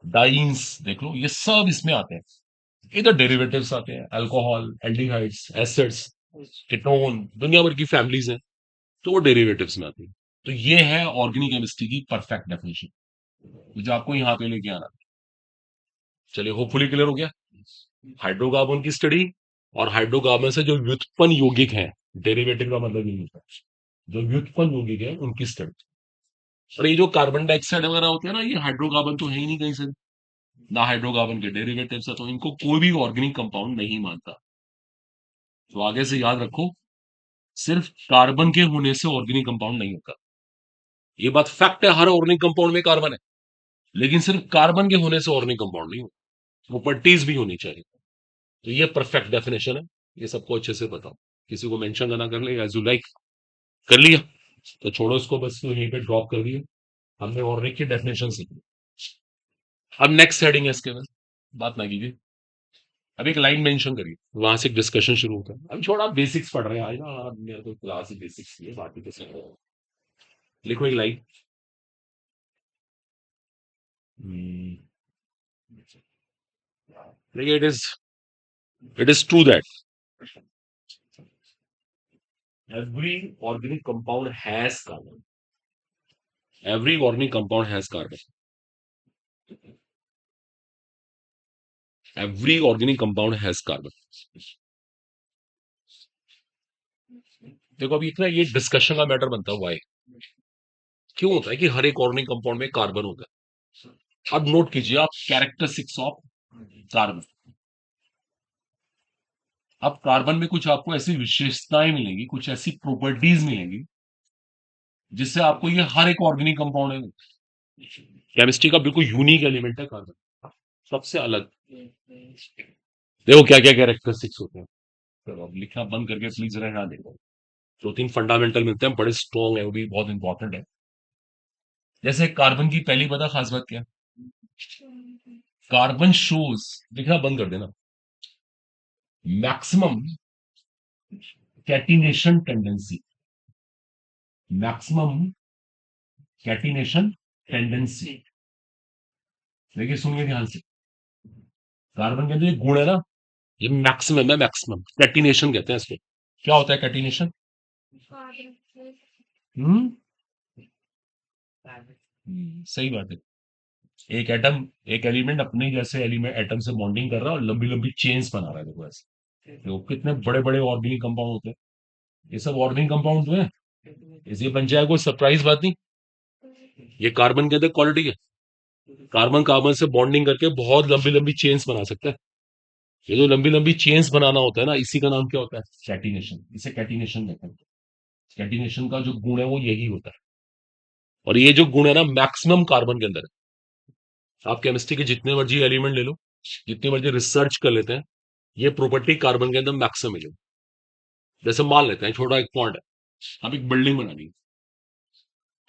dienes, देख लो ये सब इसमें आते हैं। इधर डेरिवेटिव्स आते हैं, अल्कोहल, एल्डिहाइड्स, एसिड्स, कीटोन, दुनिया भर की फैमिलीज हैं, तो वो डेरिवेटिव्स में आती है। तो ये है ऑर्गेनिक केमिस्ट्री की परफेक्ट डेफिनेशन, जो आपको यहाँ पे लेके आना। चलिए, होपफुली क्लियर हो गया। हाइड्रोकार्बन की स्टडी, और हाइड्रोकार्बन से जो व्युत्पन्न यौगिक हैं, डेरिवेटिव का मतलब ये होता है, जो व्युत्पन्न यौगिक है उनकी स्टडी। और ये जो कार्बन डाइऑक्साइड वगैरह होते हैं ना, ये हाइड्रोकार्बन तो है ही नहीं कहीं से, ना हाइड्रोकार्बन के डेरिवेटिव्स है, तो इनको कोई भी ऑर्गेनिक कंपाउंड नहीं मानता। तो आगे से याद रखो, सिर्फ कार्बन के होने से ऑर्गेनिक कंपाउंड नहीं होता, ये बात फैक्ट है, हर ऑर्गेनिक कंपाउंड में कार्बन है, लेकिन सिर्फ कार्बन के होने से ऑर्गेनिक कंपाउंड नहीं होता, प्रॉपर्टीज भी होनी चाहिए। तो ये परफेक्ट डेफिनेशन है, ये सबको अच्छे से बताओ, किसी को मेंशन करना कर ले, एज यू लाइक, कर लिया तो छोड़ो इसको, बस तो यहीं पे ड्रॉप कर दिया। हमने ऑर्गेनिक की डेफिनेशन सीखी, अब नेक्स्ट हेडिंग है इसके बाद, बात ना कीजिए, अब एक लाइन मेंशन करिए, वहां से एक डिस्कशन शुरू होता है। अभी छोड़ा, आप बेसिक्स पढ़ रहे हैं आज ना, आप मेरे को क्लास ही बेसिक्स की है, बाकी तो सब लिखो एक लाइन। हम्म, देखिए, it is true that every organic compound has carbon, every organic compound has carbon, every organic compound has carbon. देखो अभी इतना ये डिस्कशन का मैटर बनता है, वाई, क्यों होता है कि हर एक ऑर्गेनिक कंपाउंड में कार्बन होता है। अब नोट कीजिए आप कैरेक्टरिस्टिक्स ऑफ कार्बन। अब कार्बन में कुछ आपको ऐसी विशेषताएं मिलेंगी, कुछ ऐसी प्रॉपर्टीज मिलेंगी जिससे आपको ये हर एक ऑर्गेनिक कंपाउंड है, केमिस्ट्री का बिल्कुल यूनिक एलिमेंट है कार्बन, सबसे अलग। देखो क्या क्या कैरेक्टरिस्टिक्स होते हैं। चलो अब लिखना बंद करके प्लीज रहना, देखो दो तीन फंडामेंटल मिलते हैं, बड़े स्ट्रॉन्ग है, वो भी बहुत इंपॉर्टेंट है। जैसे कार्बन की पहली पता खास बात क्या है? कार्बन शोज, लिखना बंद कर देना, maximum catenation tendency, maximum catenation tendency. देखिए सुनिए ध्यान से, कार्बन के अंदर एक गुण है ना, ये मैक्सिमम है, मैक्सिमम कैटिनेशन कहते हैं इसको। क्या होता है कैटिनेशन? हम्म सही बात है। एक एटम, एक एलिमेंट अपने जैसे एलिमेंट एटम से बॉन्डिंग कर रहा है और लंबी लंबी चेन्स बना रहा है, देखो ऐसे। देखो कितने बड़े बड़े ऑर्गेनिक कंपाउंड होते हैं, ये सब ऑर्गेनिक कंपाउंड हुए हैं। इसे बन जाए कोई सरप्राइज बात नहीं, ये कार्बन के अंदर क्वालिटी है। कार्बन कार्बन से बॉन्डिंग करके बहुत लंबी लंबी चेन्स बना सकता है। ये जो लंबी लंबी चेन्स बनाना होता है ना, इसी का नाम क्या होता है? कैटिनेशन। इसे कैटिनेशन कहते हैं। कैटिनेशन का जो गुण है वो यही होता है, और ये जो गुण है ना मैक्सिमम कार्बन के अंदर है। आप केमिस्ट्री के जितने मर्जी एलिमेंट ले लो, जितनी मर्जी रिसर्च कर लेते हैं, ये प्रॉपर्टी कार्बन के अंदर मैक्सिमम मिलेगी। जैसे मान लेते हैं छोटा एक पॉइंट है, अब एक बिल्डिंग बनानी है,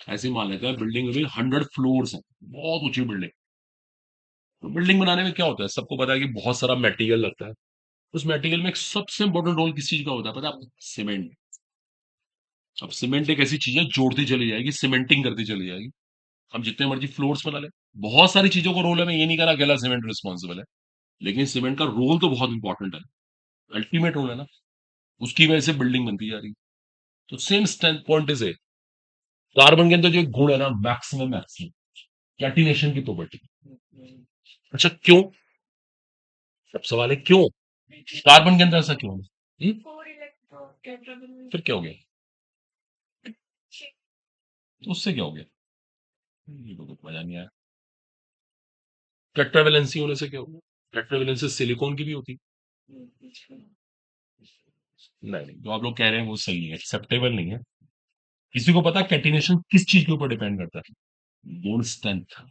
ऐसे ही मान लेते हैं बिल्डिंग में भी 100 फ्लोर्स है, बहुत ऊंची बिल्डिंग। तो बिल्डिंग बनाने में क्या होता है, सबको पता है कि बहुत सारा मटेरियल लगता है। उस मटेरियल में एक सबसे इंपॉर्टेंट रोल किस चीज का होता है पता है आपको? सीमेंट। अब सीमेंट एक ऐसी चीज है, जोड़ती चली जाएगी, सीमेंटिंग करती चली जाएगी। हम जितने मर्जी फ्लोर्स बना ले, बहुत सारी चीजों का रोल है, मैं ये नहीं कह रहा अकेला सीमेंट रिस्पॉन्सिबल है, लेकिन सीमेंट का रोल तो बहुत इंपॉर्टेंट है, अल्टीमेट रोल है ना, उसकी वजह से बिल्डिंग बनती जा रही है। तो same stand point is a, carbon के अंदर जो एक गुण है ना मैक्सिमम, मैक्सिमम कैटिनेशन की प्रॉपर्टी। अच्छा क्यों? अब सवाल है क्यों कार्बन के अंदर ऐसा क्यों है? फिर क्या हो गया? तो उससे क्या हो गया? ये तो कुछ मजा नहीं आया। टेट्रावेलेंसी होने से क्या हो गया? टेट्रावेलेंसी सिलिकॉन की भी होती। नहीं नहीं, जो आप लोग कह रहे हैं वो सही है, एक्सेप्टेबल नहीं है। किसी को पता कैटिनेशन किस चीज के ऊपर डिपेंड करता है? बॉन्ड स्ट्रेंथ,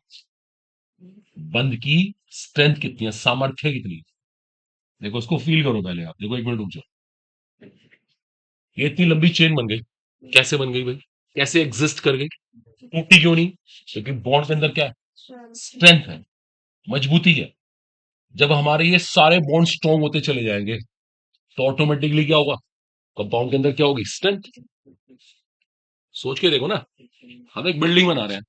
बंध की स्ट्रेंथ कितनी है, सामर्थ्य कितनी है। देखो उसको फील करो पहले आप, देखो एक मिनट रुक जाओ। ये इतनी लंबी चेन बन गई, कैसे बन गई भाई? कैसे एग्जिस्ट कर गई? टूटी क्यों नहीं? क्योंकि बॉन्ड के अंदर क्या है? स्ट्रेंथ है, मजबूती है। जब हमारे ये सारे बॉन्ड स्ट्रॉन्ग होते चले जाएंगे, तो ऑटोमेटिकली क्या होगा? कंपाउंड के अंदर क्या होगी? स्ट्रेंथ। सोच के देखो ना, हम एक बिल्डिंग बना रहे हैं,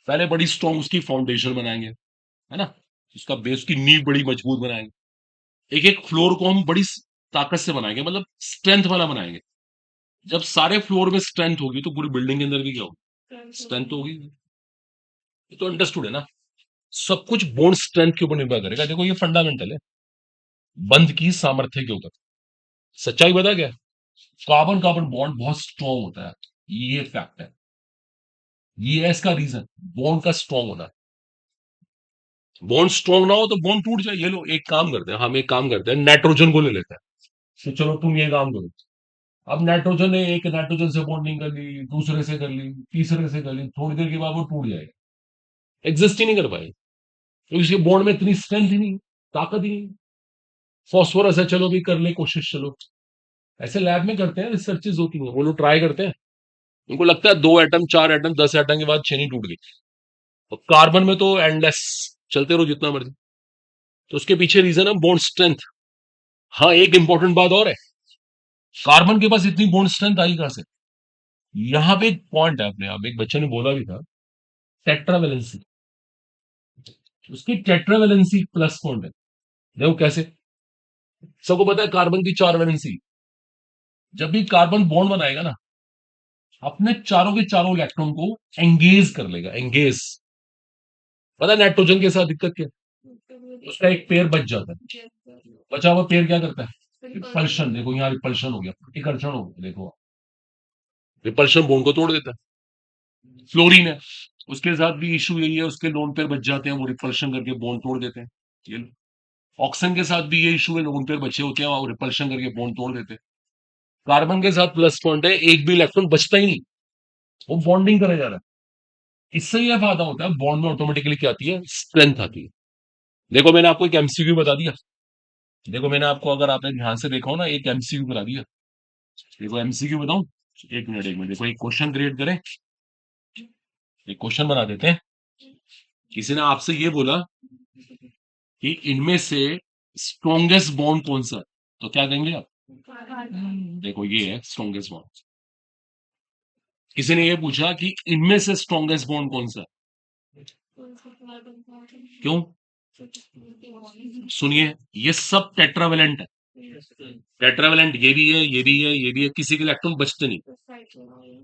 पहले बड़ी स्ट्रॉन्ग उसकी फाउंडेशन बनाएंगे, है ना, उसका बेस की नींव बड़ी मजबूत बनाएंगे, एक एक फ्लोर को हम बड़ी ताकत से बनाएंगे, मतलब स्ट्रेंथ वाला बनाएंगे। जब सारे फ्लोर में स्ट्रेंथ होगी तो पूरी बिल्डिंग के अंदर भी क्या होगी? स्ट्रेंथ तो होगी। ये तो अंडरस्टूड है ना, सब कुछ बोन स्ट्रेंथ के ऊपर निर्भर करेगा। देखो ये फंडामेंटल है, बंध की सामर्थ्य के ऊपर। सच्चाई बता क्या? कार्बन कार्बन बॉन्ड बहुत स्ट्रॉन्ग होता है, ये फैक्ट है, ये है इसका रीजन, बॉन्ड का स्ट्रॉन्ग होना। बॉन्ड स्ट्रॉन्ग ना हो तो बॉन्ड टूट जाए। ये लो एक काम करते हैं, हम एक काम करते हैं, नाइट्रोजन को ले लेते हैं कि चलो तुम ये काम करो। अब नाइट्रोजन ने एक नाइट्रोजन से बॉन्डिंग कर ली, दूसरे से कर ली, तीसरे से कर ली, थोड़ी देर के बाद वो टूट जाएगा, एग्जिस्ट ही नहीं कर पाएगी, क्योंकि उसके बॉन्ड में इतनी स्ट्रेंथ ही नहीं, ताकत ही नहीं। फॉस्फोरस है, चलो भी कर ले कोशिश, चलो ऐसे लैब में करते हैं, रिसर्चेज होती हैं, वो लोग ट्राई करते हैं, उनको लगता है 2 एटम 4 एटम 10 एटम के बाद चेन ही टूट गई। और कार्बन में तो एंडलेस, चलते रहो जितना मर्जी। तो उसके पीछे रीजन है बॉन्ड स्ट्रेंथ। हाँ एक इंपॉर्टेंट बात और है, कार्बन के पास इतनी बॉन्ड स्ट्रेंथ आई कहां से? यहां पे एक पॉइंट है, अपने आप एक बच्चे ने बोला भी था, टेट्रावेलेंसी। उसकी टेट्रावेलेंसी प्लस पॉइंट है, देखो कैसे, सबको पता है कार्बन की 4 वैलेंसी। जब भी कार्बन बॉन्ड बनाएगा ना, अपने चारों के चारों इलेक्ट्रॉन को एंगेज कर लेगा, एंगेज। पता है नाइट्रोजन के साथ दिक्कत क्या है? उसका एक पेयर बच जाता है, बचा हुआ पेयर क्या करता है? रिपल्शन। देखो यहाँ रिपल्शन हो गया, प्रतिकर्षण हो गया, देखो रिपल्शन बॉन्ड को तोड़ देता है। फ्लोरीन है, उसके साथ भी इशू यही है, उसके लोन पेयर बच जाते हैं, वो रिपल्शन करके बॉन्ड तोड़ देते हैं। ये लो। ऑक्सीजन के साथ भी ये इशू है, लोन पेयर बचे होते हैं, वो रिपल्शन करके बॉन्ड तोड़ देते हैं। कार्बन के साथ प्लस पॉइंट है, एक भी इलेक्ट्रॉन बचता ही नहीं, वो बॉन्डिंग करे जा रहा है। इससे यह फायदा होता है, बॉन्ड में ऑटोमेटिकली क्या आती है? स्ट्रेंथ आती है। देखो मैंने आपको एक एमसीक्यू बता दिया। देखो मैंने आपको, अगर आपने ध्यान से देखा हो ना, एक एमसीक्यू बता दिया। देखो एमसीक्यू बताऊं, एक मिनट देखो, एक क्वेश्चन क्रिएट करें, एक क्वेश्चन बना देते हैं। किसी ने आपसे ये बोला कि इनमें से स्ट्रॉन्गेस्ट बॉन्ड कौन सा है, तो क्या कहेंगे आप? देखो ये है स्ट्रॉन्गेस्ट बॉन्ड। किसी ने ये पूछा कि इनमें से स्ट्रॉन्गेस्ट बॉन्ड कौन सा है, क्यों? सुनिए, ये सब टेट्रावेलेंट है। टेट्रावेलेंट ये भी है, ये भी है, ये भी है, किसी के इलेक्ट्रॉन बचते नहीं।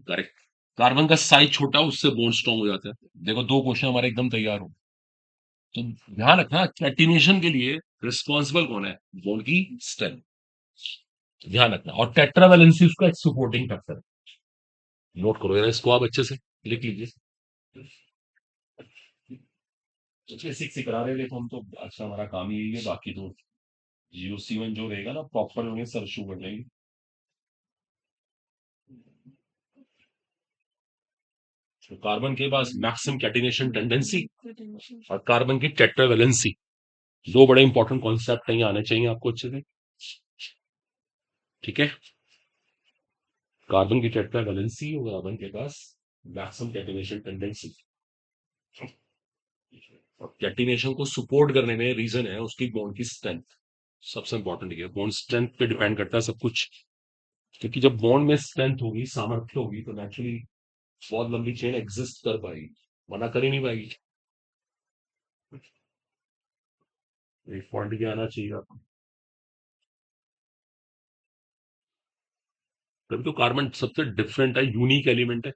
करेक्ट। कार्बन का साइज छोटा, उससे बॉन्ड स्ट्रॉन्ग हो जाता है। देखो दो क्वेश्चन हमारे एकदम तैयार हो। तो ध्यान रखना, कैटिनेशन के लिए रिस्पॉन्सिबल कौन है? बॉन्ड की स्ट्रेंथ। ध्यान रखना, और टेट्रावेलेंसी उसका एक सपोर्टिंग फैक्टर है। नोट करो यार, इसको आप अच्छे से लिख लीजिए। बेसिक से करा रहे हैं, देखो हम तो, अच्छा हमारा काम ही यही है, बाकी तो जीओसी1 जो रहेगा ना, प्रॉपर होंगे सर शू कर जाएंगे। तो कार्बन के पास मैक्सिमम कैटिनेशन टेंडेंसी और कार्बन की टेट्रावेलेंसी, दो बड़े इंपॉर्टेंट कॉन्सेप्ट हैं, आने चाहिए आपको अच्छे से। ठीक है, कार्बन की टेट्रावेलेंसी और कार्बन के पास मैक्सिमम कैटिनेशन टेंडेंसी। और कैटिनेशन को सपोर्ट करने में रीजन है उसकी बॉन्ड की स्ट्रेंथ। सबसे इंपॉर्टेंट है, बॉन्ड स्ट्रेंथ पे डिपेंड करता है सब कुछ। क्योंकि जब बॉन्ड में स्ट्रेंथ होगी, सामर्थ्य होगी, तो नेचुरली बहुत लंबी चेन एग्जिस्ट कर पाएगी, मना कर ही नहीं पाएगी। एक पॉइंट क्या आना चाहिए आपको? तभी तो कार्बन सबसे डिफरेंट है, यूनिक एलिमेंट है।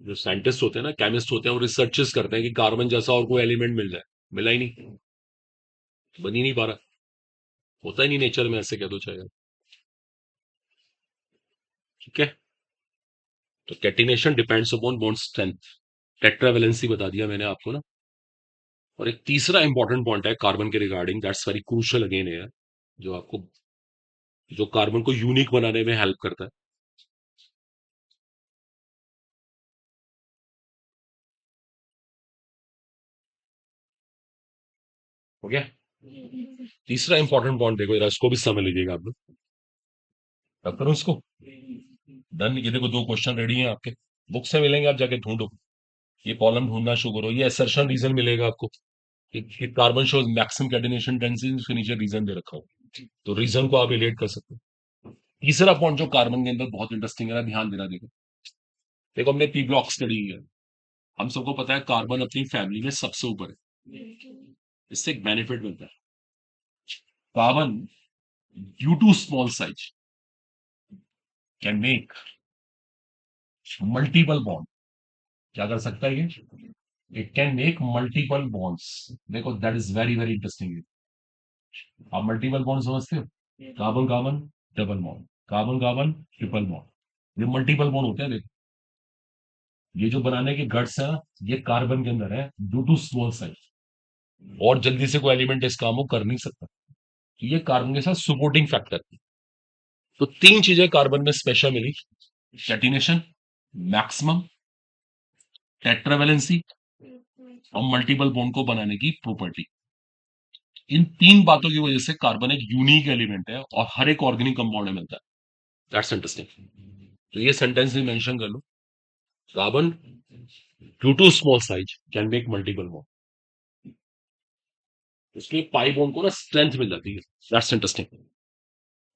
जो साइंटिस्ट होते हैं ना, केमिस्ट होते हैं, वो रिसर्चेस करते हैं कि कार्बन जैसा और कोई एलिमेंट मिल जाए, मिला ही नहीं, बन ही नहीं पा रहा, होता ही नहीं नेचर में, ऐसे कह दो चाहे। ठीक है, तो catenation depends upon bond strength. Tetravalency बता दिया मैंने आपको ना। और एक तीसरा इंपॉर्टेंट पॉइंट है कार्बन के regarding, that's very crucial again है, जो आपको, जो कार्बन को यूनिक बनाने में हेल्प करता है। हो गया? तीसरा इंपॉर्टेंट पॉइंट देखो जरा, इसको भी समझ लीजिएगा आप लोग। अब करूं इसको डन? ये देखो दो क्वेश्चन रेडी हैं आपके, बुक से मिलेंगे, आप जाके ढूंढो, ये कॉलम ढूंढना शुरू करो, ये असर्शन रीजन मिलेगा आपको कि carbon shows maximum catenation tendency, उसके नीचे रीजन दे रखा हो, तो रीजन को आप रिलेट कर सकते हो। तीसरा पॉइंट जो कार्बन के अंदर बहुत इंटरेस्टिंग है ना, ध्यान देना। देखो देखो हमने पी ब्लॉक स्टडी की है, हम सबको पता है कार्बन अपनी फैमिली में सबसे ऊपर है। इससे एक बेनिफिट मिलता है, carbon due to small size can make multiple bond. क्या कर सकता है ये? It can make multiple bonds. देखो that is very very interesting. आप मल्टीपल बॉन्ड समझते हो? Carbon carbon double bond, carbon carbon triple bond, ये मल्टीपल बॉन्ड होते हैं। देखो ये जो बनाने के गट्स है ना, ये कार्बन के अंदर है, ड्यू टू स्मॉल साइज। और जल्दी से कोई एलिमेंट इस काम को कर नहीं सकता, तो ये कार्बन के साथ सपोर्टिंग फैक्टर। तो तीन चीजें कार्बन में स्पेशल मिली, कैटिनेशन, मैक्सिमम टेट्रावेलेंसी और मल्टीपल बॉन्ड को बनाने की प्रॉपर्टी। इन तीन बातों की वजह से कार्बन एक यूनिक एलिमेंट है और हर एक ऑर्गेनिक कंपाउंड में मिलता है। That's interesting. तो ये सेंटेंस भी मेंशन कर लो, carbon due to small size can make multiple bond. इसके पाई बॉन्ड को ना स्ट्रेंथ मिल जाती है। That's interesting.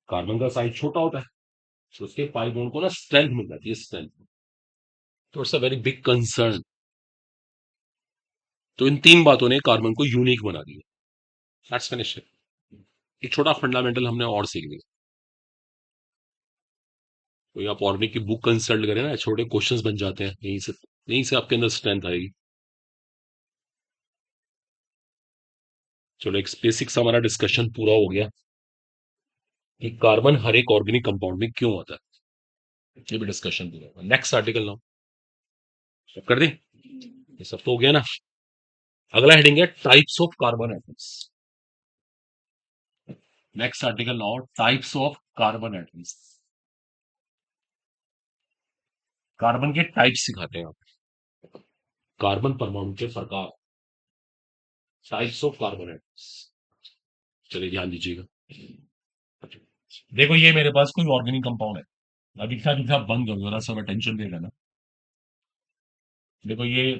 कार्बन का साइज छोटा होता है, तो उसके पाई बॉन्ड को ना स्ट्रेंथ मिल जाती है, स्ट्रेंथ। तो it's a very big concern. तो इन तीन बातों ने कार्बन को यूनिक बना दिया। That's finish. एक छोटा फंडामेंटल हमने और सीख लिया। कोई आप ऑर्गेनिक की बुक कंसल्ट करें ना, छोटे क्वेश्चंस बन जाते हैं यहीं से आपके अंदर स्ट्रेंथ आएगी। चलो, एक बेसिक सा हमारा डिस्कशन पूरा हो गया कि कार्बन हर एक ऑर्गेनिक कंपाउंड में क्यों आता है। ये भी डिस्कशन पूरा होगा। नेक्स्ट आर्टिकल नाउ कर दें। ये सब तो हो गया ना। अगला हेडिंग है types of carbon atoms. Next article now types of carbon atoms. Carbon के टाइप्स सिखाते हैं आप। कार्बन परमाणु के प्रकार। Types of carbon atoms. चलिए ध्यान दीजिएगा। देखो, ये मेरे पास कोई ऑर्गेनिक कंपाउंड है। अभी क्या दिखा बंद हो, जरा सब अटेंशन देगा ना। देखो, ये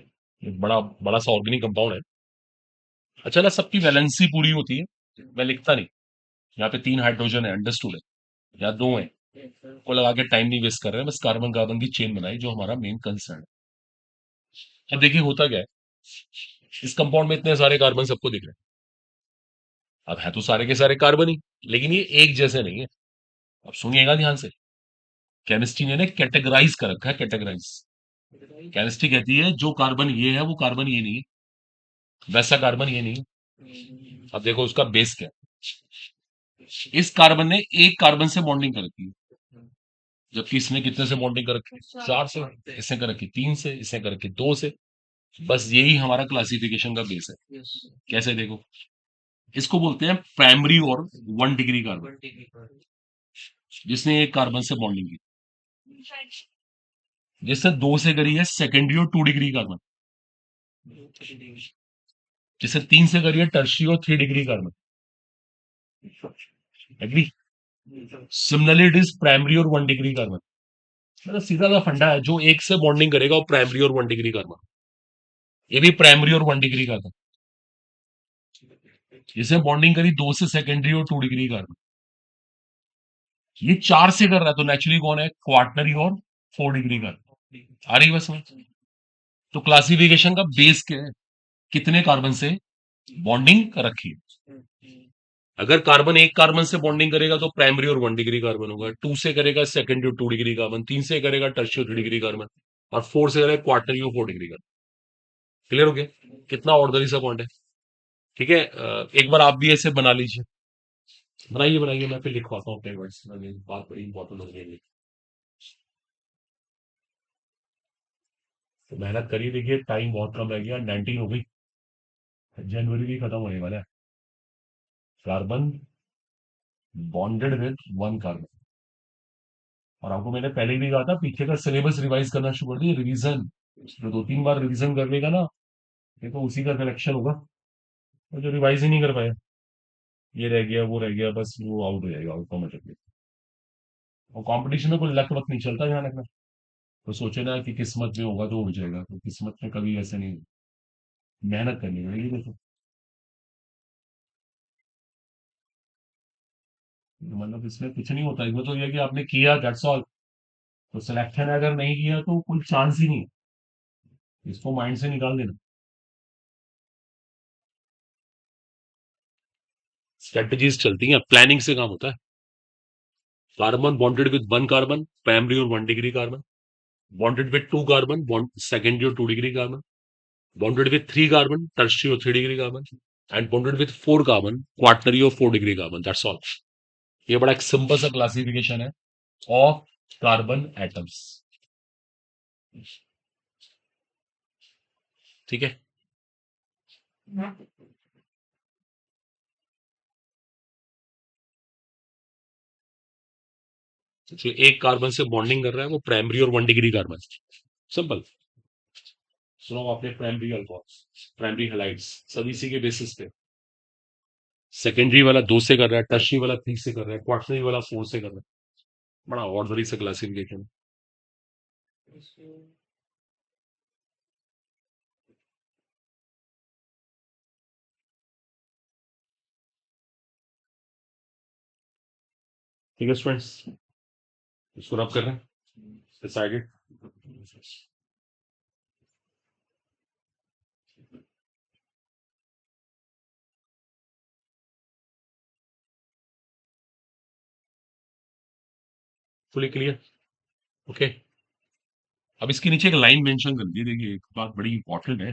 एक बड़ा बड़ा सा ऑर्गेनिक कंपाउंड है। अच्छा ना, सबकी वैलेंसी पूरी होती है, मैं लिखता नहीं। यहाँ पे 3 हाइड्रोजन है, अंडरस्टूड है। यहाँ 2 है, को लगा के टाइम नहीं वेस्ट कर रहे हैं, बस कार्बन कार्बन की चेन बनाई, जो हमारा मेन कंसर्न है। अब देखिए होता क्या है, इस कंपाउंड में इतने सारे कार्बन सबको दिख रहे हैं। अब है तो सारे के सारे कार्बन ही, लेकिन ये एक जैसे नहीं है। अब सुनिएगा ध्यान से। केमिस्ट्री ने कैटेगराइज कर रखा है, कैटेगराइज। केमिस्ट्री कहती है जो कार्बन ये है वो कार्बन ये नहीं है, वैसा कार्बन ये नहीं है। अब देखो उसका बेस क्या है। इस कार्बन ने एक कार्बन से बॉन्डिंग कर रखी है, जबकि इसने कितने से बॉन्डिंग कर रखी है? 4 से। इसने कर रखी 3 से, इसने कर रखी 2 से। बस यही हमारा क्लासिफिकेशन का बेस है। कैसे देखो, इसको बोलते हैं प्राइमरी और 1 डिग्री कार्बन, जिसने एक कार्बन से बॉन्डिंग की। जिसने 2 से करी है सेकेंडरी और 2 डिग्री कार्बन। जिसने 3 से करी है टर्शियरी और 3 degree carbon. Agree. Similarly it is primary और 1 डिग्री कार्बन। मतलब सीधा सा फंडा है, जो एक से बॉन्डिंग करेगा वो प्राइमरी और 1 डिग्री कार्बन। ये भी प्राइमरी और 1 डिग्री कार्बन। जिसने बॉन्डिंग करी 2 से सेकेंडरी और 2 डिग्री कार्बन। ये 4 से कर रहा है, तो नेचुरली कौन है? क्वार्टनरी और 4 डिग्री कार्बन। आ रही बस में। तो क्लासिफिकेशन का बेस क्या है? कितने कार्बन से बॉन्डिंग रखी है। अगर कार्बन एक कार्बन से बॉन्डिंग करेगा तो प्राइमरी और 1 डिग्री कार्बन होगा, 2 से करेगा सेकेंडरी और 2 डिग्री कार्बन, 3 से करेगा टर्शियरी और 3 डिग्री कार्बन, और 4 से करेगा क्वार्टनरी और 4 डिग्री कार्बन। क्लियर हो गया? कितना ऑर्डनरी सा पॉइंट है। ठीक है, एक बार आप भी ऐसे बना लीजिए। बनाइए बनाइए, मैं फिर लिखवाता हूँ अपने वर्ड्स में, बात बड़ी इंपॉर्टेंट हो गई। तो मेहनत करिए, देखिए टाइम बहुत कम रह गया, 19 हो गई, जनवरी भी खत्म होने वाला है। Carbon bonded with 1 carbon. और आपको मैंने पहले भी कहा था, पीछे का सिलेबस रिवाइज करना शुरू कर दिए, रिवीजन। जो 2-3 बार रिवीजन कर लेगा ना, ये तो उसी का कलेक्शन होगा। और जो रिवाइज ही नहीं कर पाया, ये रह गया वो रह गया, बस वो आउट हो जाएगा ऑटोमेटिकली। और कंपटीशन में कोई लक वक नहीं चलता, ध्यान रखना। तो सोचे ना कि किस्मत में होगा तो हो जाएगा, तो किस्मत में कभी ऐसे नहीं। मेहनत करनी पड़ेगी देखो। मतलब इसमें कुछ नहीं होता है, वो तो ये कि आपने किया, दैट्स ऑल। तो सिलेक्शन अगर नहीं किया तो कोई चांस ही नहीं। इसको माइंड से निकाल देना। स्ट्रेटजीज चलती हैं, प्लानिंग से काम होता है। Carbon bonded with 1 carbon, primary और 1 degree carbon. Bonded with 2 carbon, bond secondary और 2 degree carbon. Bonded with 3 carbon, tertiary और 3 degree carbon. And bonded with 4 carbon, quaternary और 4 डिग्री कार्बन। That's all. ये बड़ा एक सिंपल सा क्लासिफिकेशन है of carbon atoms. ठीक है। तो एक कार्बन से बॉन्डिंग कर रहा है वो प्राइमरी और 1 डिग्री कार्बन। सिंपल। सुनो आपने प्राइमरी अल्कोहल, प्राइमरी हेलाइड्स, सब इसी के बेसिस पे। सेकेंडरी वाला 2 से कर रहा है, टर्शियरी वाला 3 से कर रहा है, क्वार्टनरी वाला 4 से कर रहा है। बड़ा ऑर्डनरी सा क्लासिफिकेशन। ठीक है स्टूडेंट्स, इसको रब कर रहे हैं। डिसाइडेड। Fully clear? ओके। अब इसके नीचे एक लाइन मेंशन कर दी, देखिए एक बात बड़ी इंपॉर्टेंट है,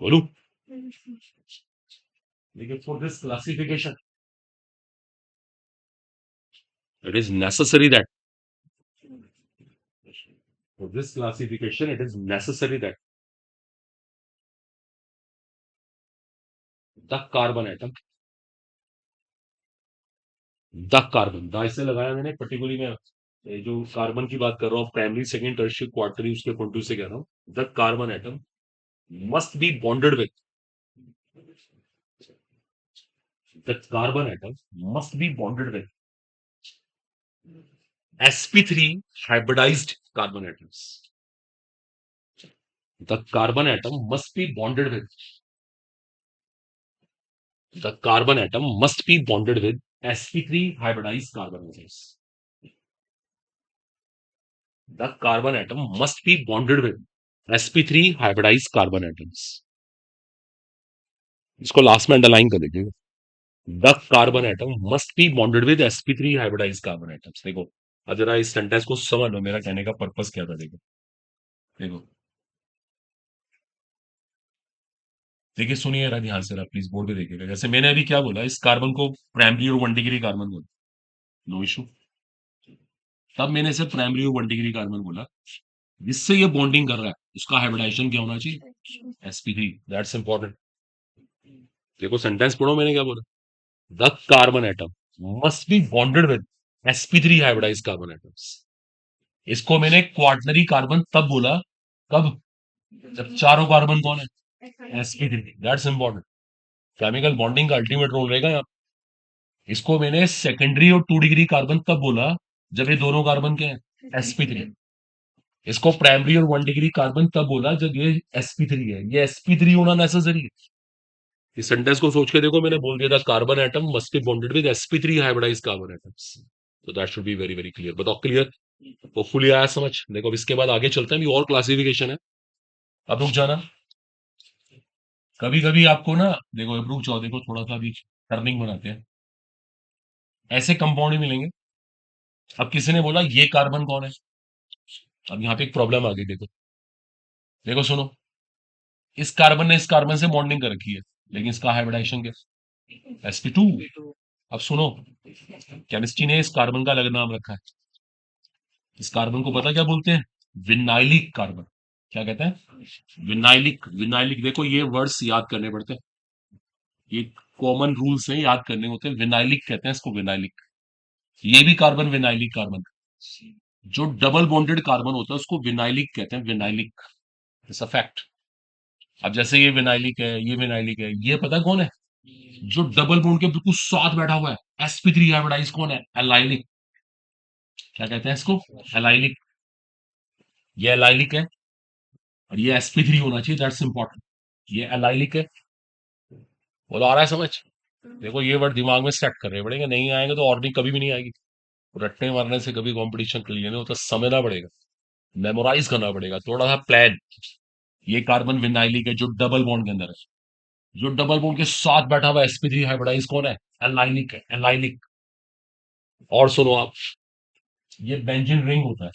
बोलू? देखिए, for this classification it is necessary that, for this classification it is necessary that the carbon atom, the carbon, the इससे लगाया मैंने पर्टिकुलरली, मैं ये जो कार्बन की बात कर रहा हूँ, प्राइमरी सेकंड टर्शियरी क्वार्टरी उसके पॉइंट से कह रहा हूँ, the carbon atom must be bonded with, the carbon atom must be bonded with sp3 hybridized carbon atoms. The carbon atom must be bonded with, the carbon atom must be bonded with sp3 hybridized carbon atoms. The carbon atom must be bonded with sp3 hybridized carbon atoms. इसको last में underline कर दीजिएगा, the carbon atom must be bonded with sp3 hybridised carbon atoms. देखो, अब जरा इस sentence को समझ लो, मेरा कहने का पर्पस क्या था। देखो देखो देखिए, सुनिए जरा ध्यान से, प्लीज बोर्ड पे देखिएगा। जैसे मैंने अभी क्या बोला, इस कार्बन को प्राइमरी और 1 डिग्री कार्बन बोला, नो इशू। तब मैंने इसे प्राइमरी और 1 डिग्री कार्बन बोला, जिससे ये बॉन्डिंग कर रहा है उसका हाइब्रिडाइजेशन क्या होना चाहिए, sp3। That's important. देखो सेंटेंस पढ़ो, मैंने क्या बोला, the carbon atom must be bonded with sp3 hybridised carbon atoms. इसको मैंने क्वार्टनरी कार्बन तब बोला, कब, जब चारों कार्बन कौन है, sp3। That's important, chemical bonding का अल्टीमेट रोल रहेगा यहाँ। इसको मैंने सेकेंडरी और 2 डिग्री कार्बन तब बोला, जब ये दोनों कार्बन के हैं, sp3। इसको प्राइमरी और 1 डिग्री कार्बन तब बोला जब ये sp3 है। ये sp3 होना नेसेसरी है। इस सेंटेंस को सोच के देखो, मैंने बोल दिया था carbon atom must be bonded with sp3 hybridise carbon atoms. तो that should be very very clear. बताओ क्लियर? होपफुली आया समझ। देखो अब इसके बाद आगे चलते हैं, अभी और क्लासिफिकेशन है। अब रुक जाना, कभी कभी आपको ना, देखो अब रुक जाओ, देखो थोड़ा सा अभी टर्निंग बनाते हैं। ऐसे कंपाउंड ही मिलेंगे। अब किसी ने बोला ये कार्बन कौन है, अब यहाँ पे एक प्रॉब्लम आ गई। देखो देखो सुनो, इस कार्बन ने इस कार्बन से बॉन्डिंग कर रखी है, लेकिन इसका हाइब्रिडाइजेशन क्या, sp2। अब सुनो, केमिस्ट्री ने इस कार्बन का अलग नाम रखा है। इस कार्बन को पता क्या बोलते हैं, विनाइलिक कार्बन। क्या कहते हैं, विनाइलिक। विनाइलिक, देखो ये वर्ड्स याद करने पड़ते हैं, ये कॉमन रूल्स हैं, याद करने होते हैं। विनाइलिक कहते हैं इसको, विनाइलिक। ये भी कार्बन विनाइलिक कार्बन। जो डबल बॉन्डेड कार्बन होता है उसको विनाइलिक कहते हैं, विनाइलिक। It's a fact. अब जैसे ये विनाइलिक है, ये विनाइलिक है, ये पता कौन है, जो डबल बॉन्ड के बिल्कुल साथ बैठा हुआ है, sp3 हाइब्रिडाइज कौन है, एलाइलिक। क्या कहते हैं इसको, एलाइलिक। ये एलाइलिक है और ये sp3 होना चाहिए, दैट्स इंपॉर्टेंट। ये एलाइलिक है। बोलो आ रहा है समझ? देखो ये वर्ड दिमाग में सेट करने पड़ेंगे, नहीं आएंगे तो और नहीं, कभी भी नहीं आएगी। रट्टे मारने से कभी कंपटीशन क्लियर नहीं होता, समझना पड़ेगा, मेमोराइज करना पड़ेगा, थोड़ा सा प्लान। ये कार्बन विनाइलिक है जो डबल बॉन्ड के अंदर है, जो डबल बॉन्ड के साथ बैठा हुआ sp3 हाइब्रिडाइज कौन है, एलाइलिक है, एलाइलिक। और सुनो आप, ये बेंजीन रिंग होता है,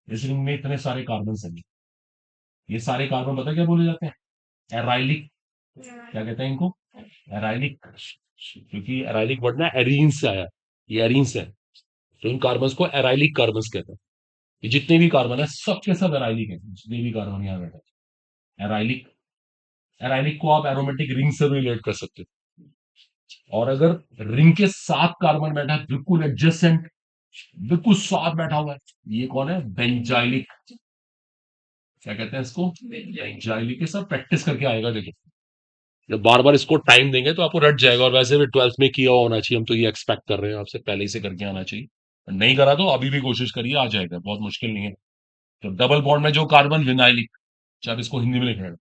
इस रिंग में इतने सारे कार्बन हैं। ये सारे कार्बन पता क्या बोले जाते हैं, एराइलिक। क्या कहते हैं इनको, एराइलिक। क्योंकि एराइलिक वर्ड ना एरीन से आया, ये एरीन से है, तो इन कार्बन्स को एराइलिक कार्बन्स कहते हैं। ये जितने भी कार्बन है सबके सब एराइलिक है, जितने भी कार्बन यहाँ बैठे हैं, एराइलिक। एराइलिक को आप एरोमेटिक रिंग से रिलेट कर सकते हो। और अगर रिंग के साथ कार्बन बैठा है, बिल्कुल एडजेसेंट, बिल्कुल साथ बैठा हुआ है, ये कौन है, बेंजाइलिक। क्या कहते हैं इसको, बेंजाइलिक। के सब प्रैक्टिस करके आएगा, देखो जब बार बार इसको टाइम देंगे तो आपको रट जाएगा। और वैसे भी 12th में किया होना चाहिए, हम तो ये एक्सपेक्ट कर रहे हैं आपसे, पहले ही से करके आना चाहिए। नहीं करा तो अभी भी कोशिश करिए, आ जाएगा, बहुत मुश्किल नहीं है। तो डबल बॉन्ड में जो कार्बन विनाइलिक, चाहे आप इसको हिंदी में लिख रहे हैं,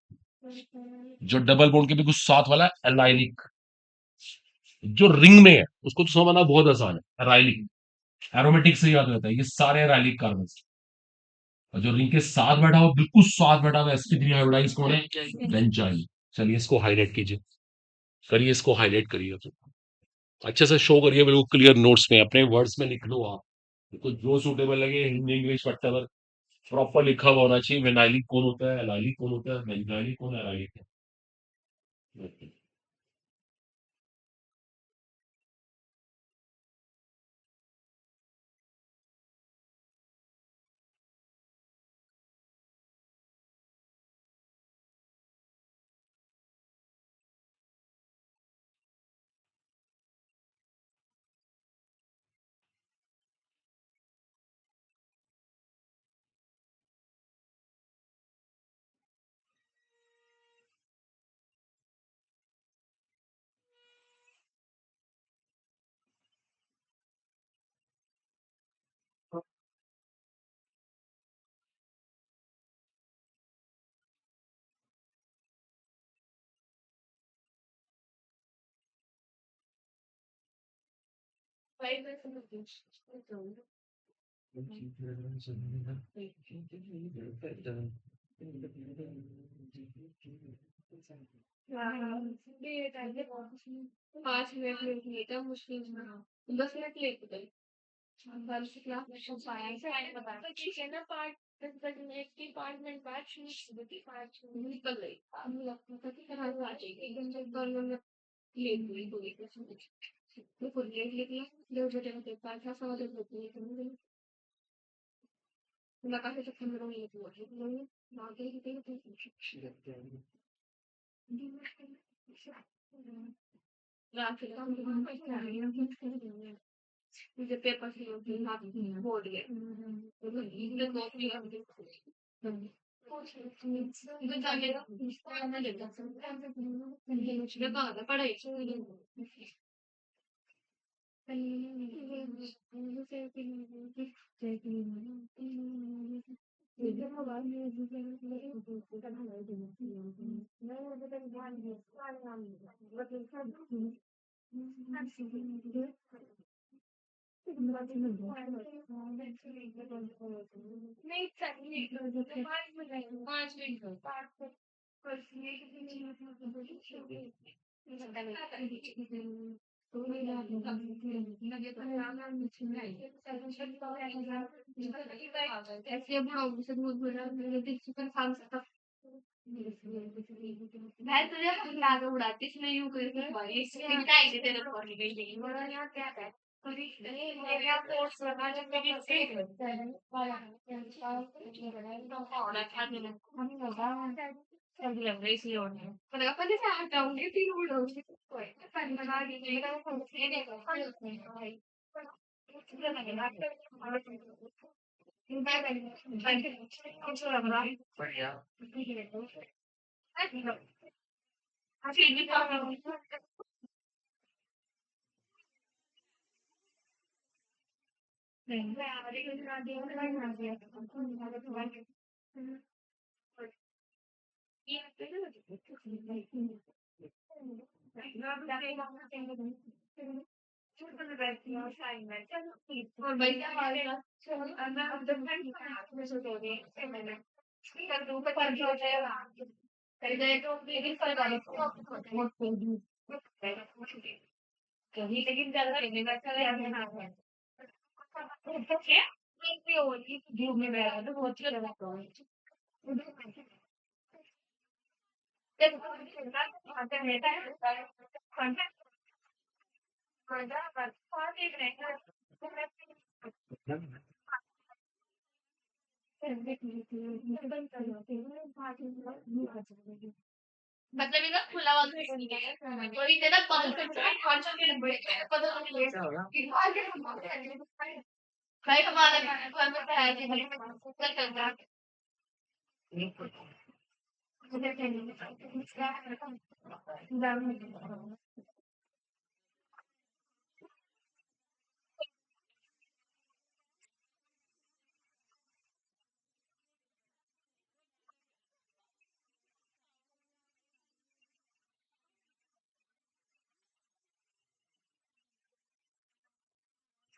जो डबल बॉन्ड के बिल्कुल साथ वाला है एलाइलिक। जो रिंग में है उसको तो समझना बहुत आसान है, एराइलिक। एरोमेटिक से याद रहता है, ये सारे एराइलिक कार्बन। और जो रिंग के साथ बैठा हुआ, बिल्कुल साथ बैठा हुआ sp3 हाइब्रिडाइज कौन है, बेंजाइल। चलिए इसको हाईलाइट कीजिए, करिए इसको हाईलाइट करिए। अच्छे से शो करिए बिल्कुल क्लियर नोट्स में, अपने वर्ड्स में लिख लो आप। तो जो सूटेबल लगे, हिंदी इंग्लिश वट्टेवर, प्रॉपर लिखा हुआ होना चाहिए। वेनाइली कौन होता है, एलाइली कौन होता है, वेनाइली कौन है, एलाइली कौन है।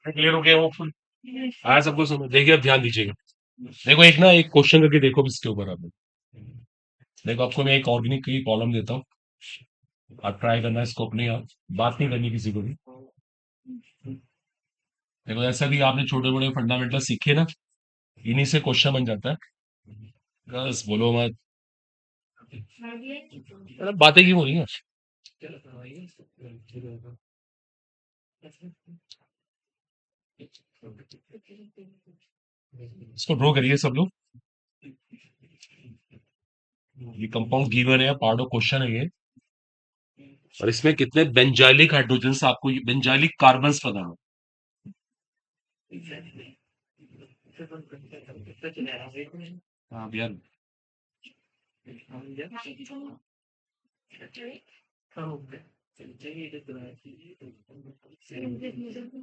क्लियर हो गया वो फुल? आया सबको समझ? देखिए अब ध्यान दीजिएगा। देखो एक ना एक क्वेश्चन करके देखो इसके ऊपर आप। देखो आपको मैं एक ऑर्गेनिक की कॉलम देता हूँ, आप ट्राई करना इसको, अपने आप बात नहीं करनी किसी को भी। देखो ऐसा भी आपने छोटे बड़े फंडामेंटल सीखे ना, इन्हीं से क्वेश्चन बन जाता है। बस बोलो मत, मतलब बातें क्यों हो रही हैं? इसको ड्रॉ करिए सब लोग। ये कंपाउंड गिवन है, पार्ट ऑफ क्वेश्चन है ये। और इसमें कितने बेंजाइलिक हाइड्रोजन, आपको बेंजाइलिक कार्बन बताना। हाँ यार,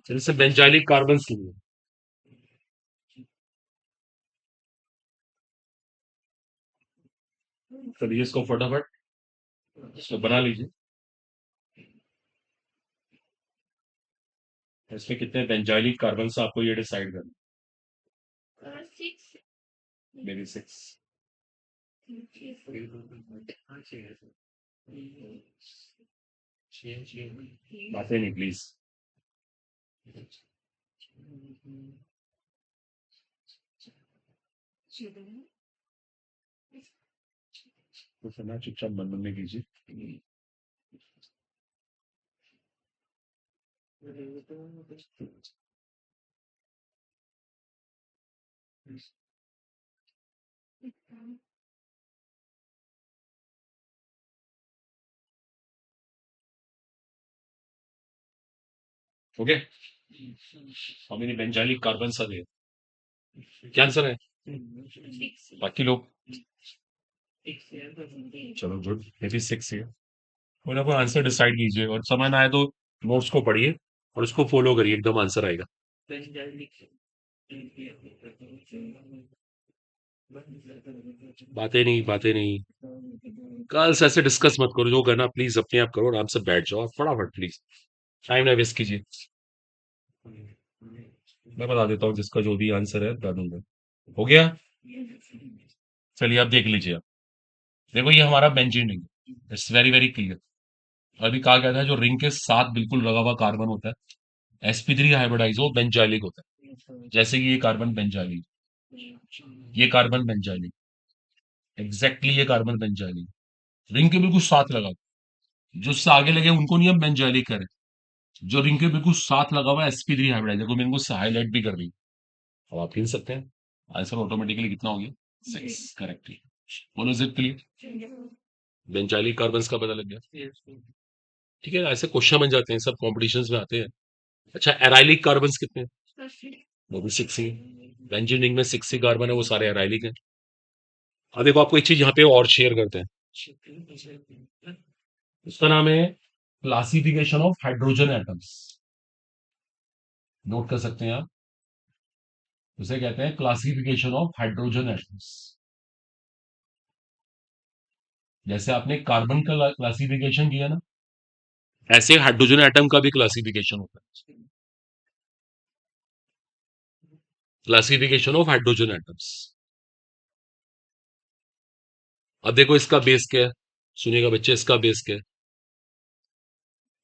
जैसे बेंजाइलिक कार्बन की है। चलिए इसको फटाफट इसको बना लीजिए। इसमें कितने बेंजाइलिक कार्बन आपको ये डिसाइड करना। मेरी 6। बातें नहीं प्लीज। तो फिर ना चुपचाप बंद में कीजिए। Okay, how many benzylic carbon are there? क्या आंसर है? बाकी लोग, चलो गुड, मे बी 6 है। कोई ना कोई आंसर डिसाइड कीजिए, और समझ ना आए तो नोट्स को पढ़िए और उसको फॉलो करिए, एकदम आंसर आएगा। बातें नहीं, बातें नहीं। कल से ऐसे डिस्कस मत करो, जो करना प्लीज अपने आप करो, आराम से बैठ जाओ फटाफट प्लीज। टाइम ना वेस्ट कीजिए। मैं बता देता हूँ जिसका जो भी आंसर है बता दूंगा। हो गया? चलिए आप देख लीजिए आप। देखो ये हमारा benzene ring, it's very very clear. अभी कहा गया था जो रिंग के साथ बिल्कुल लगा हुआ कार्बन होता है, sp3 हाइब्रिडाइज, वो बेंजाइलिक होता है। जैसे कि ये कार्बन बेंजाइलिक, ये कार्बन बेंजाइलिक, एग्जैक्टली ये कार्बन बेंजाइलिक, रिंग के बिल्कुल साथ लगा। जो उससे आगे लगे उनको नहीं हम बेंजाइलिक करें। जो रिंग के बिल्कुल साथ लगा हुआ है sp3 हाइब्रिडाइज, देखो मैंने इनको हाईलाइट भी कर दी। अब आप गिन सकते हैं आंसर ऑटोमेटिकली कितना हो गया, 6 करेक्टली। बोलो जिप क्लियर, बेंजाइलिक कार्बन का पता लग गया। ठीक है, ऐसे क्वेश्चन बन जाते हैं, सब कॉम्पिटिशन्स में आते हैं। अच्छा, एराइलिक कार्बन कितने हैं? वो भी 6 ही है। बेंजीन रिंग में 6 ही कार्बन है, वो सारे एराइलिक हैं। अब देखो आपको एक चीज यहाँ पे और शेयर करते हैं, उसका नाम है classification of hydrogen atoms. Note कर सकते हैं आप, उसे कहते हैं क्लासिफिकेशन ऑफ हाइड्रोजन एटम्स। जैसे आपने कार्बन का क्लासिफिकेशन किया ना, ऐसे हाइड्रोजन एटम का भी क्लासिफिकेशन होता है, क्लासिफिकेशन ऑफ हाइड्रोजन एटम्स। अब देखो इसका बेस क्या है, सुनिएगा बच्चे, इसका बेस क्या है?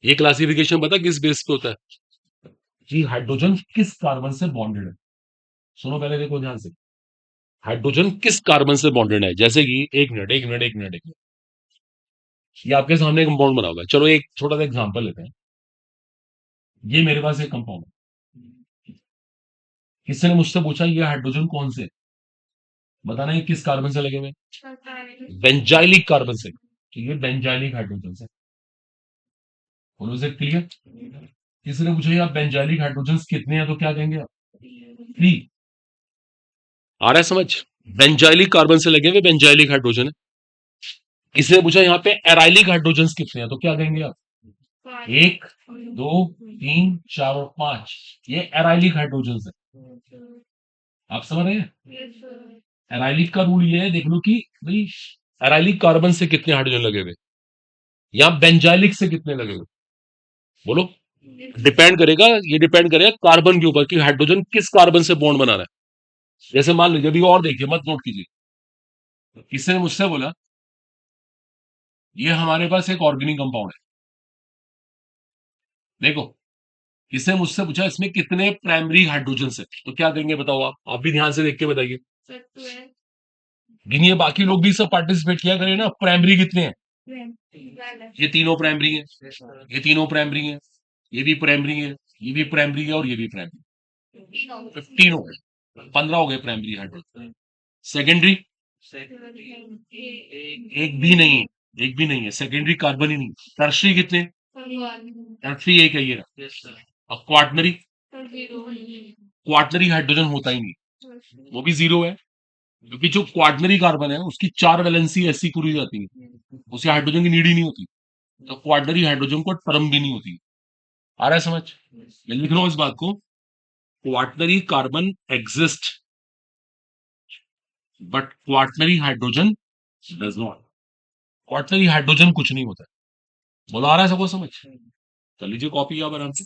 ये क्लासिफिकेशन पता किस बेस पे होता है? कि हाइड्रोजन किस कार्बन से बॉन्डेड है। सुनो पहले, देखो ध्यान से, हाइड्रोजन किस कार्बन से बॉन्डेड है। जैसे कि एक मिनट, एक मिनट, एक मिनट, एक मिनट, ये आपके सामने कंपाउंड बना हुआ है, चलो एक छोटा सा एग्जांपल लेते हैं। ये मेरे पास एक कंपाउंड है, किसी ने मुझसे पूछा ये हाइड्रोजन कौन से, बताना ये किस कार्बन से लगे हुए? बेंजाइलिक कार्बन से। तो ये बेंजाइलिक हाइड्रोजन से। बोलो से क्लियर। किसी ने पूछा आप बेंजाइलिक हाइड्रोजन कितने हैं, तो क्या कहेंगे आप? 3। आ रहा है समझ? बेंजाइलिक कार्बन से लगे हुए बेंजाइलिक हाइड्रोजन है। किसी ने पूछा यहाँ पे एराइलिक हाइड्रोजन कितने हैं, तो क्या कहेंगे आप? 1, 2, 3, 4 और 5। ये एराइलिक हाइड्रोजन है। आप समझ रहे हैं? एराइलिक का रूल ये है, देख लो कि भाई एराइलिक कार्बन से कितने हाइड्रोजन लगे हुए, या बेंजाइलिक से कितने लगे हुए। बोलो। डिपेंड करेगा, ये डिपेंड करेगा कार्बन के ऊपर कि हाइड्रोजन किस कार्बन से बॉन्ड बना रहा है। जैसे मान लीजिए, अभी और देखिए, मत नोट कीजिए। किसी ने मुझसे बोला ये हमारे पास एक ऑर्गेनिक कंपाउंड है, देखो इसने मुझसे पूछा इसमें कितने प्राइमरी हाइड्रोजन है, तो क्या करेंगे बताओ आप भी ध्यान से देख के बताइए। गिनिए, बाकी लोग भी सब पार्टिसिपेट किया करें ना। प्राइमरी कितने हैं? ये तीनों प्राइमरी है, ये तीनों प्राइमरी है, ये भी प्राइमरी है, ये भी प्राइमरी है और ये भी प्राइमरी। 15 हो गए, 15 हो गए प्राइमरी हाइड्रोजन। सेकेंडरी एक भी नहीं है, एक भी नहीं है सेकेंडरी, कार्बन ही नहीं। टर्शरी कितने? टर्शरी एक है ये रहा। अब क्वार्टनरी, क्वार्टनरी हाइड्रोजन होता ही नहीं, वो भी जीरो है, क्योंकि जो क्वार्टनरी कार्बन है उसकी 4 वैलेंसी ऐसी पूरी हो जाती है, उसे हाइड्रोजन की नीड ही नहीं होती। तो क्वार्टनरी हाइड्रोजन को टर्म भी नहीं होती। आ रहा है समझ? मैं लिख रहा हूं इस बात को, quaternary carbon exist but quaternary hydrogen does not. Quaternary hydrogen कुछ नहीं होता। बोला आ रहा है सबको समझ? कर लीजिए कॉपी आप आराम से।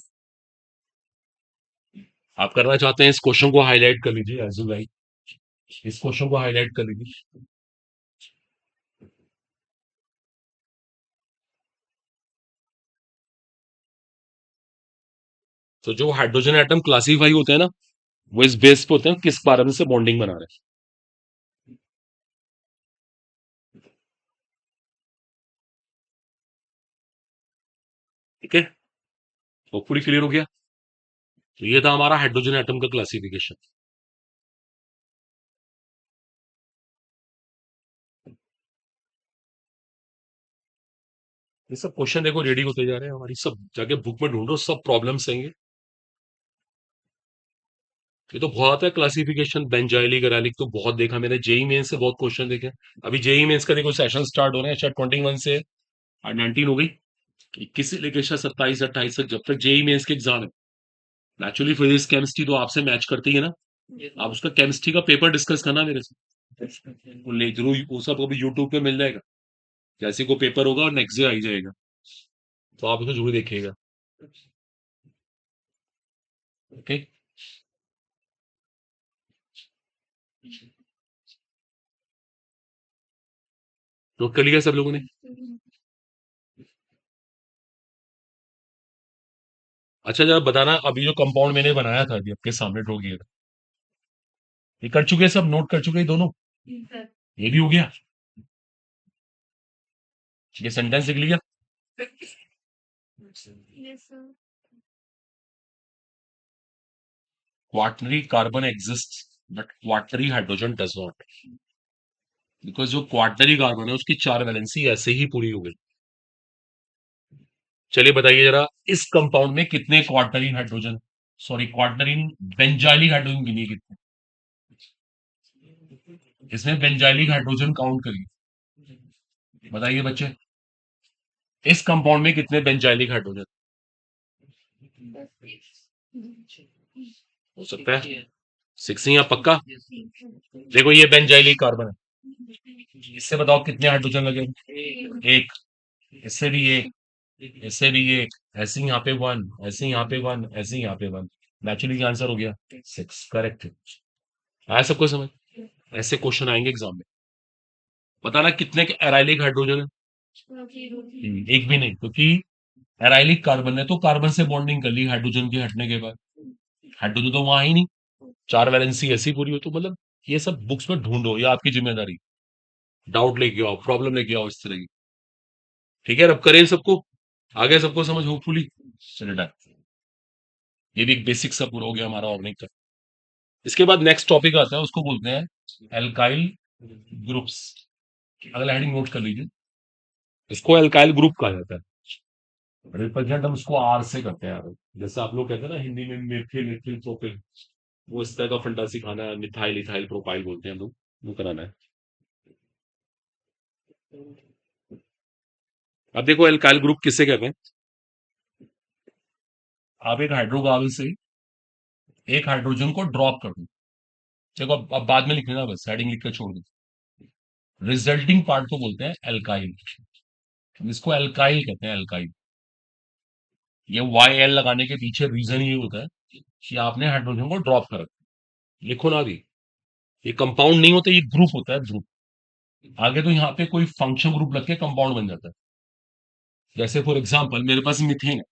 आप करना चाहते हैं इस क्वेश्चन को हाईलाइट कर लीजिए एज लाइक, इस क्वेश्चन को हाईलाइट कर लीजिए। तो जो हाइड्रोजन एटम क्लासीफाई होते हैं ना, वो इस बेस पे होते हैं किस कार्बन से बॉन्डिंग बना रहे हैं। ठीक है, तो पूरी क्लियर हो गया। तो ये था हमारा हाइड्रोजन एटम का क्लासिफिकेशन। ये सब क्वेश्चन देखो रेडी होते जा रहे हैं, हमारी सब जाके बुक में ढूंढो, सब प्रॉब्लम्स आएंगे। ये तो बहुत है क्लासिफिकेशन, बेंजाइलिक अरालिक तो बहुत देखा मैंने, जेई मेंस से बहुत क्वेश्चन देखे। अभी जेई मेंस का देखो सेशन स्टार्ट हो रहे हैं, शायद 21 से, आज 19 हो गई, 21 से लेकर शायद 27-28 तक, जब तक जेई मेंस के एग्जाम है। नेचुरली फिजिक्स केमिस्ट्री तो आपसे मैच करती है ना, आप उसका केमिस्ट्री का पेपर डिस्कस करना मेरे से, वो ले जरूर, वो सब अभी यूट्यूब पे मिल जाएगा। जैसे को पेपर होगा और नेक्स्ट डे आ ही जाएगा, तो आप उसको जरूर देखिएगा। ओके, नोट कर लिया सब लोगों ने? अच्छा जरा बताना, अभी जो कंपाउंड मैंने बनाया था अभी आपके सामने ड्रॉ किया था, ये कर चुके हैं सब, नोट कर चुके हैं दोनों? ये भी हो गया? ये सेंटेंस लिख लिया? Quaternary carbon exist but quaternary hydrogen does not, because जो क्वार्टनरी कार्बन है उसकी 4 वैलेंसी ऐसे ही पूरी हो गई। चलिए बताइए जरा, इस कंपाउंड में कितने quaternary hydrogen, sorry quaternary benzylic hydrogen गिनिए कितने, इसमें बेंजाइलिक हाइड्रोजन काउंट करिए, बताइए बच्चे, इस कंपाउंड में कितने बेंजाइलिक हाइड्रोजन हो सकता है? 6 ही, या पक्का? देखो ये बेंजाइलिक कार्बन है, इससे बताओ कितने हाइड्रोजन लगे? एक, इससे भी एक, इससे भी एक, ऐसे ही यहाँ पे 1, ऐसे ही यहाँ पे 1, ऐसे ही यहाँ पे 1, नेचुरली आंसर हो गया 6, करेक्ट। आया सबको समझ? ऐसे क्वेश्चन आएंगे एग्जाम में। बताना कितने के एराइलिक हाइड्रोजन है? एक भी नहीं, क्योंकि एराइलिक कार्बन है तो कार्बन से बॉन्डिंग कर ली हाइड्रोजन के हटने के बाद, हाइड्रोजन तो वहां ही नहीं, 4 वैलेंसी ऐसी पूरी हो, तो मतलब ये सब बुक्स में ढूंढो, ये आपकी जिम्मेदारी। डाउट लेके आओ, प्रॉब्लम लेके आओ इस तरह की। ठीक है, अब करें सबको, आ गया सबको समझ होपफुली? चलिए डन, ये भी एक बेसिक सा पूरा हो गया हमारा ऑर्गेनिक का। इसके बाद नेक्स्ट टॉपिक आता है, उसको बोलते हैं एल्काइल ग्रुप्स। अगला हेडिंग नोट कर लीजिए, इसको एल्काइल ग्रुप कहा जाता है, रिप्रेजेंट हम उसको आर से करते हैं यार। जैसे आप लोग कहते हैं ना हिंदी में मिथिल इथिल प्रोपिल, वो इस तरह का फंडा सिखाना है, मिथाइल इथाइल प्रोपाइल बोलते हैं हम लोग, वो कराना है। अब देखो एल्काइल ग्रुप किससे कहते हैं। आप एक हाइड्रोकार्बन से एक हाइड्रोजन को ड्रॉप कर दो, देखो अब बाद में लिख लेना, बस हेडिंग लिख कर छोड़ दो। रिजल्टिंग पार्ट को बोलते हैं एल्काइल, इसको एल्काइल कहते हैं, एल्काइल। ये वाई एल लगाने के पीछे रीजन ये होता है कि आपने हाइड्रोजन को ड्रॉप कर रखा। लिखो ना अभी, ये कंपाउंड नहीं होते, ये ग्रुप होता है, ग्रुप। आगे तो यहाँ पे कोई फंक्शन ग्रुप लग के कंपाउंड बन जाता है। जैसे फॉर एग्जांपल मेरे पास मीथेन है,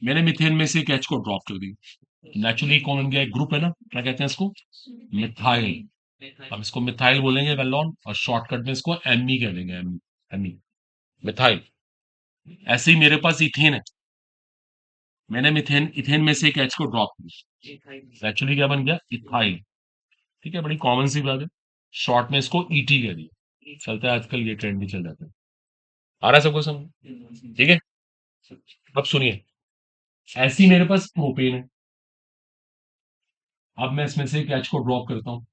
मैंने मिथेन में से एक एच को ड्रॉप कर दिया, नेचुरली कौन बन गया, एक ग्रुप है ना, क्या कहते हैं इसको, मिथाइल। अब इसको मिथाइल बोलेंगे वेल नॉन, और शॉर्टकट में इसको एमी कह देंगे, एमी, एमी, मिथाइल। ऐसे ही मेरे पास इथेन है, मैंने मिथेन इथेन में से एक एच को ड्रॉप किया, एक्चुअली क्या बन गया, इथाइल। ठीक है, बड़ी कॉमन सी बात है, शॉर्ट में इसको ईटी कह दिया, चलता है आजकल, ये ट्रेंड भी चल जाता है। आ रहा है सबको समझ, ठीक है। अब सुनिए, ऐसी मेरे पास प्रोपेन है, अब मैं इसमें से एक एच को ड्रॉप करता हूं।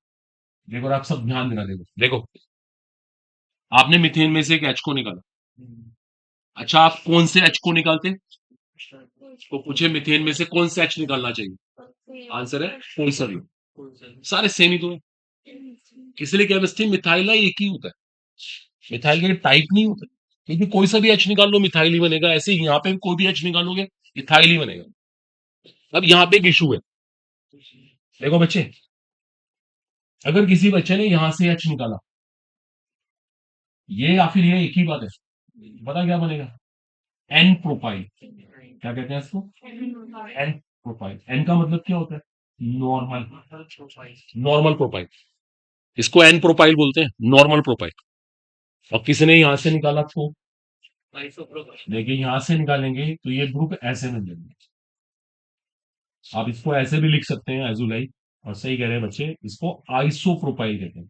देखो, और आप सब ध्यान देना, देखो देखो, आपने मिथेन में से एक एच को निकाला। अच्छा, आप कौन से एच को निकालते, तो पूछे मिथेन में से कौन सा एच निकालना चाहिए, आंसर है कोई सा भी, सारे सेम ही तो है। इसलिए केमिस्ट्री मिथाइल एक ही होता है, मिथाइल के टाइप नहीं होता, क्योंकि कोई सा भी एच निकाल लो मिथाइल ही बनेगा, ऐसे ही यहाँ पे भी कोई भी एच निकालोगे इथाइल ही बनेगा। अब यहाँ पे एक इशू है, देखो बच्चे, अगर किसी बच्चे ने यहां से एच निकाला, ये या फिर ये एक ही बात है, पता क्या बनेगा, एन प्रोपाइल, क्या कहते हैं इसको, एन प्रोपाइल। एन का मतलब क्या होता है, नॉर्मल, नॉर्मल प्रोपाइल, इसको एन प्रोपाइल बोलते हैं, नॉर्मल प्रोपाइल। और किसी ने यहां से निकाला तो देखिए, यहां से निकालेंगे तो ये ग्रुप ऐसे मिल जाएंगे, आप इसको ऐसे भी लिख सकते हैं एजुलाइट, और सही कह रहे हैं बच्चे, इसको आइसो प्रोपाइल कहते हैं,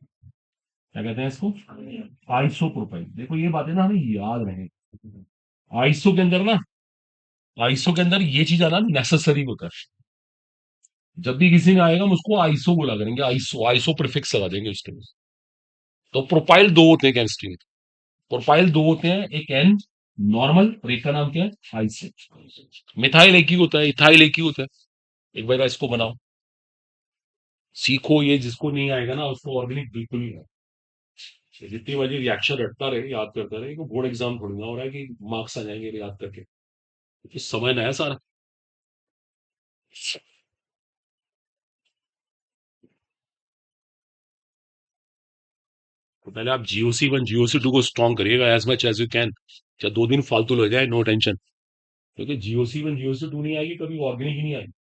क्या कहते हैं इसको, आइसो प्रोपाइल। देखो ये बातें ना हमें याद रहे, आइसो के अंदर ना, आइसो के अंदर ये चीज आना नेसेसरी होता है, जब भी किसी ने आएगा हम उसको आइसो बोला करेंगे, आइसो, आइसो प्रीफिक्स लगा देंगे उसके लिए। तो प्रोपाइल दो होते हैं केमिस्ट्री में, प्रोपाइल दो होते हैं, एक एन नॉर्मल, और एक का नाम क्या है, आइसो। मिथाइल एक ही होता है, इथाइल एक ही होता है। एक बार इसको बनाओ, सीखो, ये जिसको नहीं आएगा ना उसको ऑर्गेनिक बिल्कुल नहीं है, जितनी बार रिएक्शन रटता रहे, याद करता रहे, को बोर्ड एग्जाम थोड़ी ना हो रहा है कि मार्क्स आ जाएंगे याद करके, इस समय ना है सारा। तो पहले आप जीओसी वन जीओसी टू को स्ट्रॉन्ग करिएगा as much as you can, चाहे 2 दिन फालतू लग जाए, नो टेंशन, क्योंकि जीओसी वन जीओसी टू नहीं आएगी कभी, ऑर्गेनिक ही नहीं आएगी।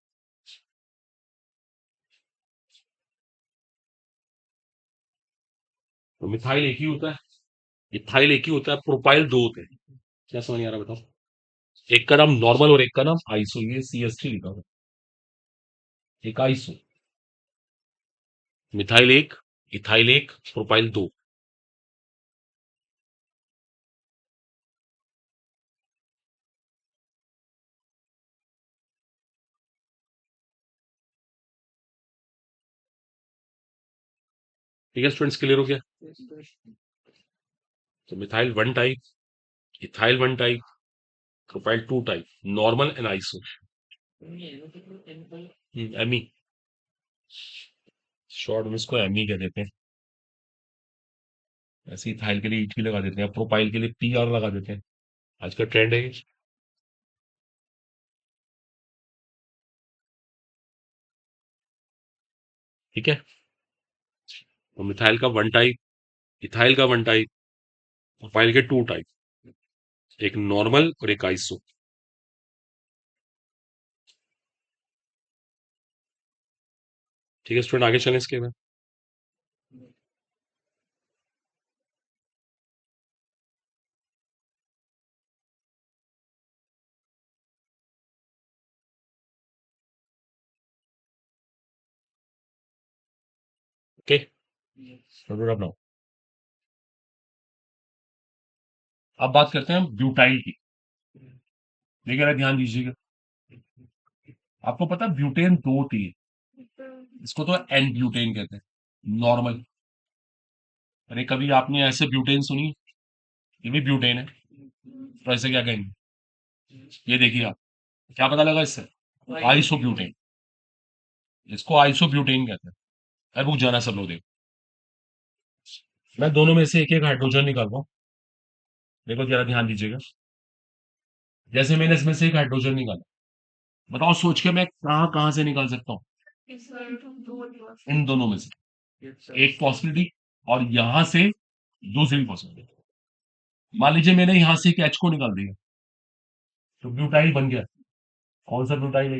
तो मिथाइल एक ही होता है, इथाइल एक ही होता है, प्रोपाइल दो होते हैं। क्या समझ नहीं आ रहा बताओ, एक का नाम नॉर्मल और एक का नाम आइसो, ये CH3 लिखा हुआ है, एक आइसो, मिथाइल एक, इथाइल एक, प्रोपाइल दो। ठीक है स्टूडेंट्स, क्लियर हो गया। तो methyl one type, ethyl one type, propyl two type, normal and iso, एमी, शॉर्ट में इसको एमी कह देते हैं। ऐसे इथाइल के लिए ईटी लगा देते हैं, प्रोपाइल के लिए PR लगा देते हैं, आज का ट्रेंड है ये। ठीक है, तो मिथाइल का वन टाइप, इथाइल का वन टाइप, प्रोपाइल के टू टाइप, एक नॉर्मल और एक आइसो। ठीक है स्टूडेंट, आगे चलें इसके बाद। ओके, अपनाओ। अब बात करते हैं ब्यूटाइल की, देखिए जरा ध्यान दीजिएगा, आपको पता है ब्यूटेन दो होती है, इसको तो एन ब्यूटेन कहते हैं, नॉर्मल। अरे कभी आपने ऐसे ब्यूटेन सुनी, ये भी ब्यूटेन है, तो ऐसे क्या कहेंगे, ये देखिए आप, क्या पता लगा इससे, आइसो ब्यूटेन, इसको आइसो ब्यूटेन कहते हैं। अब रुक जाना सब लोग, देखो मैं दोनों में से एक एक हाइड्रोजन निकाल रहा हूँ, देखो जरा ध्यान दीजिएगा, जैसे मैंने इसमें से एक हाइड्रोजन निकाला, बताओ सोच के मैं कहाँ कहाँ से निकाल सकता हूँ, इन दोनों में से एक पॉसिबिलिटी, और यहां से दूसरी पॉसिबिलिटी। मान लीजिए मैंने यहां से एक एच को निकाल दिया, तो ब्यूटाइल बन गया, कौन सा ब्यूटाइल है?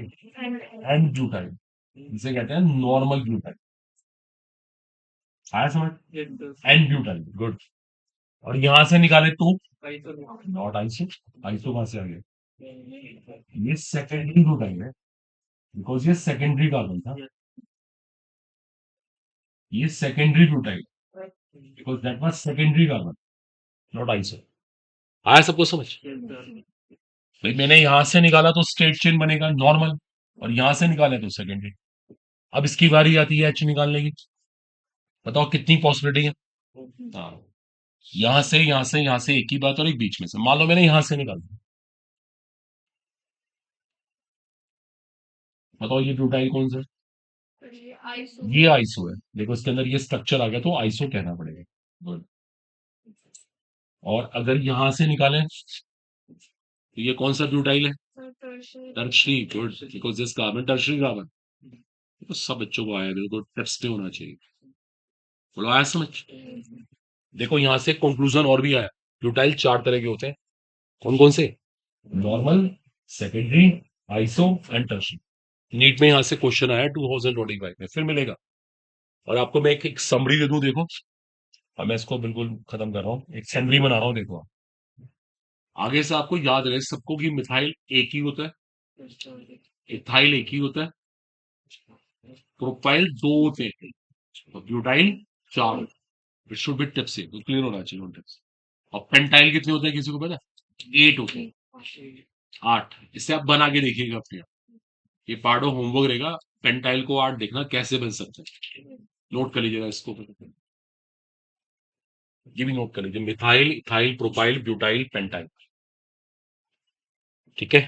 N butyl. इसे कहते हैं नॉर्मल ब्यूटाइल। आया समझ? N butyl, good. और यहां से निकाले तो नॉट आइसो। आइसो कहां से आ गया? ये सेकेंडरी ब्यूटाइल है, बिकॉज ये सेकेंडरी कार्बन था। ये secondary butyl, because that was secondary carbon, not iso. आया सबको समझ? भाई मैंने यहां से निकाला तो स्ट्रेट चेन बनेगा नॉर्मल, और यहां से निकाले तो सेकेंडरी। अब इसकी बारी आती है एच निकालने की। बताओ कितनी पॉसिबिलिटी है? हाँ, यहां से यहां से यहां से एक ही बात, और एक बीच में से। मान लो मैंने यहां से निकाला, बताओ ये ब्यूटाइल कौन सा है? ये आइसो है। देखो इसके अंदर ये स्ट्रक्चर आ गया, तो आइसो कहना पड़ेगा। गुड। और अगर यहां से निकालें तो ये कौन सा ब्यूटाइल है? Tertiary, good, because this carbon tertiary carbon. तो सब बच्चों को आया, बिल्कुल टेक्स्ट पे होना चाहिए। बोलो आया समझ? देखो यहां से कंक्लूजन और भी आया। ब्यूटाइल चार तरह के होते हैं। कौन कौन से? Normal, secondary, iso and tertiary. NEET में यहां से क्वेश्चन आया 2025 में, फिर मिलेगा। और आपको मैं एक समरी दे दूं, देखो। अब मैं इसको बिल्कुल खत्म कर रहा हूँ, एक समरी बना रहा हूँ, देखो। आगे से आपको याद रहे सबको कि मिथाइल एक ही होता है, इथाइल एक ही होता है, प्रोपाइल दो होते हैं, और ब्यूटाइल चार। इट शुड बी टिप्स से तो क्लियर होना चाहिए उन टिप्स। और पेंटाइल कितने होते हैं किसी को पता है? 8 होते हैं, 8। इससे आप बना के देखिएगा अपने आप। ये पार्ट ऑफ होमवर्क रहेगा। पेंटाइल को 8 देखना कैसे बन सकता है, नोट कर लीजिएगा इसको। ये भी नोट कर लीजिए, methyl, ethyl, propyl, butyl, pentyl. ठीक है,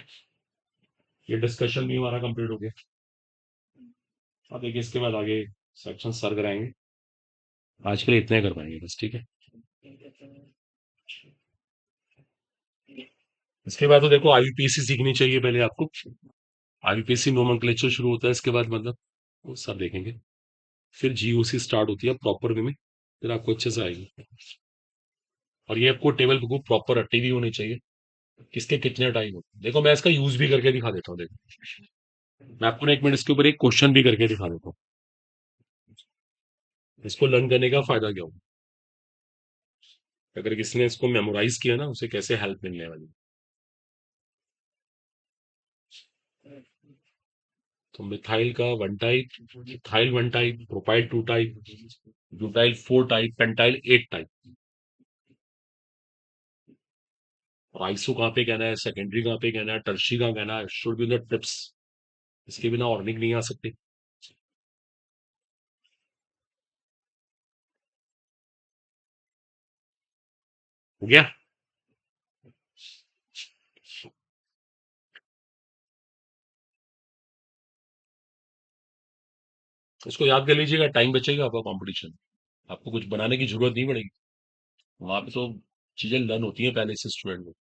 ये डिस्कशन भी हमारा कंप्लीट हो गया। अब देखिए इसके बाद आगे सेक्शन सर कराएंगे। आज के लिए इतना ही कर पाएंगे बस, ठीक है। इसके बाद तो देखो आईयूपीएसी सीखनी चाहिए पहले आपको। आईयूपीएसी नोमेनक्लेचर शुरू होता है, इसके बाद मतलब वो सब देखेंगे। फिर जीओसी स्टार्ट होती है प्रॉपर वे में, फिर आपको अच्छे से आएगी। और ये आपको टेबल बुक प्रॉपर रटी हुई होनी चाहिए, किसके कितने टाइम होते हैं। देखो मैं इसका यूज भी करके दिखा देता हूँ, देखो। मैं आपको ना 1 मिनट इसके ऊपर एक क्वेश्चन भी करके दिखा देता हूँ। इसको लर्न करने का फायदा क्या होगा, अगर किसी ने इसको मेमोराइज किया ना, उसे कैसे हेल्प मिलने वाली। तो मिथाइल का 1 type, ethyl 1 type, propyl 2 type, butyl 4 type, pentyl 8 type. और आइसो कहाँ पे कहना है, सेकेंडरी कहाँ पे कहना है, टर्शी कहाँ कहना है, शुड बी द टिप्स। इसके बिना ऑर्गेनिक नहीं आ सकते। हो गया? इसको याद कर लीजिएगा, टाइम बचेगा आपका कंपटीशन। आपको कुछ बनाने की जरूरत नहीं पड़ेगी, वहां पे तो चीजें लर्न होती हैं पहले से स्टूडेंट को।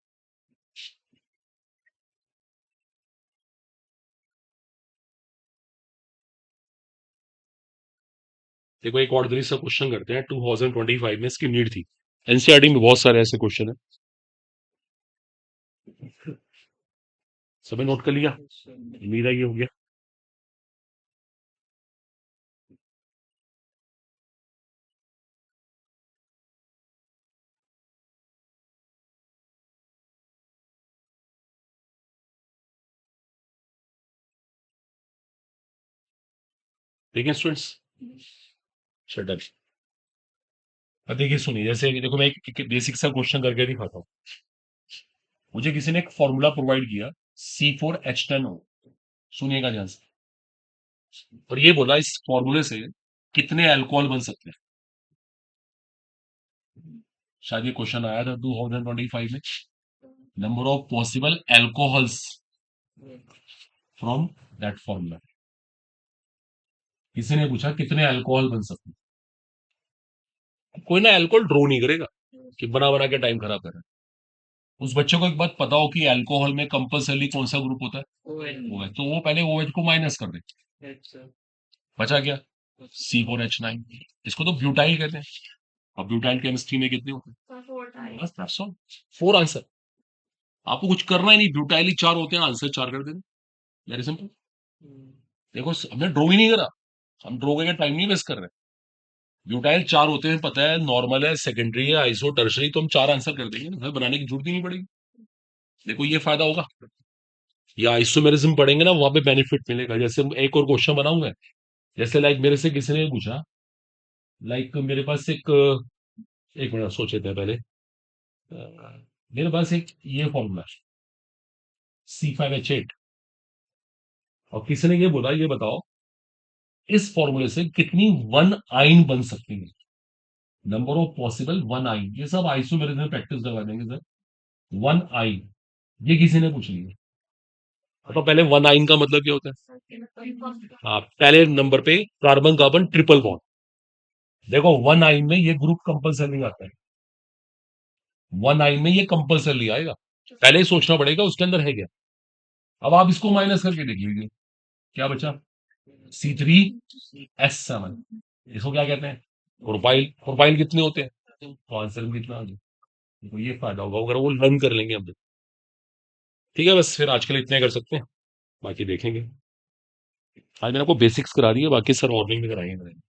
देखो एक ऑर्डिनरी सा क्वेश्चन करते हैं, 2025 में इसकी नीड थी। एनसीईआरटी में बहुत सारे ऐसे क्वेश्चन है, सभी नोट कर लिया? उम्मीद है ये हो गया। ठीक है स्टूडेंट्स, चल। अब देखिए सुनिए, जैसे देखो मैं एक बेसिक सा क्वेश्चन करके दिखाता हूँ। मुझे किसी ने एक फॉर्मूला प्रोवाइड किया, C4H10O। सुनिएगा ध्यान से। और ये बोला इस फॉर्मूले से कितने अल्कोहल बन सकते हैं। शायद ये क्वेश्चन आया था 2025 में। Number of possible alcohols from that formula. किसी ने पूछा कितने अल्कोहल बन सकते हैं। कोई ना अल्कोहल ड्रॉ नहीं करेगा कि बना बना के टाइम खराब कर रहा है। उस बच्चे को एक बात पता हो कि अल्कोहल में कंपल्सरी कौन सा ग्रुप होता है, OH। तो वो पहले OH को माइनस कर दे, बचा क्या? C4H9। इसको तो ब्यूटाइल कहते हैं। अब ब्यूटाइल केमिस्ट्री में कितने होते हैं? बस दैट्स ऑल। 4 आंसर। आपको कुछ करना ही नहीं, ब्यूटाइल ही 4 होते हैं, आंसर 4 कर देना। Very simple. देखो हमने ड्रॉ ही नहीं करा, हम ड्रॉ करके टाइम नहीं वेस्ट कर रहे। ब्यूटाइल चार होते हैं पता है, नॉर्मल है, सेकेंडरी है, आइसो, टर्शरी, तो हम चार आंसर कर देंगे ना, घर बनाने की जरूरत ही नहीं पड़ेगी। देखो ये फायदा होगा। या आइसोमेरिज्म पढ़ेंगे ना, वहां पे बेनिफिट मिलेगा। जैसे एक और क्वेश्चन बनाऊंगा, जैसे लाइक मेरे से किसी ने पूछा, लाइक मेरे पास एक मिनट सोचे थे पहले। मेरे पास एक ये फॉर्मूला C5H8, और किसी ने ये बोला, ये बताओ इस फॉर्मूले से कितनी वन आइन बन सकती है, number of possible one yne. ये सब आइसोमेरिज्म में प्रैक्टिस करवा देंगे सर। वन आइन, ये किसी ने पूछ लिया। तो पहले वन आइन का मतलब क्या होता है? हाँ, पहले नंबर पे कार्बन कार्बन ट्रिपल बॉन्ड। देखो वन आइन में ये ग्रुप कंपल्सरी आता है, वन आइन में ये कंपल्सरी आएगा। पहले ही सोचना पड़ेगा उसके अंदर है क्या। अब आप इसको माइनस करके देख लीजिए, क्या बचा? C3H7। इसको क्या कहते हैं? प्रोपाइल। प्रोपाइल कितने होते हैं? तो आंसर में कितना आ गया। तो ये फायदा होगा अगर वो लर्न कर लेंगे हम। ठीक है, बस फिर आज के लिए इतना ही कर सकते हैं, बाकी देखेंगे। आज मैंने आपको बेसिक्स करा दिए, बाकी सर मॉर्निंग में कराएंगे मैंने।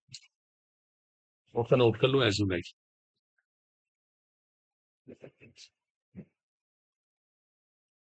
नोट का नोट कर लो एज यू लाइक।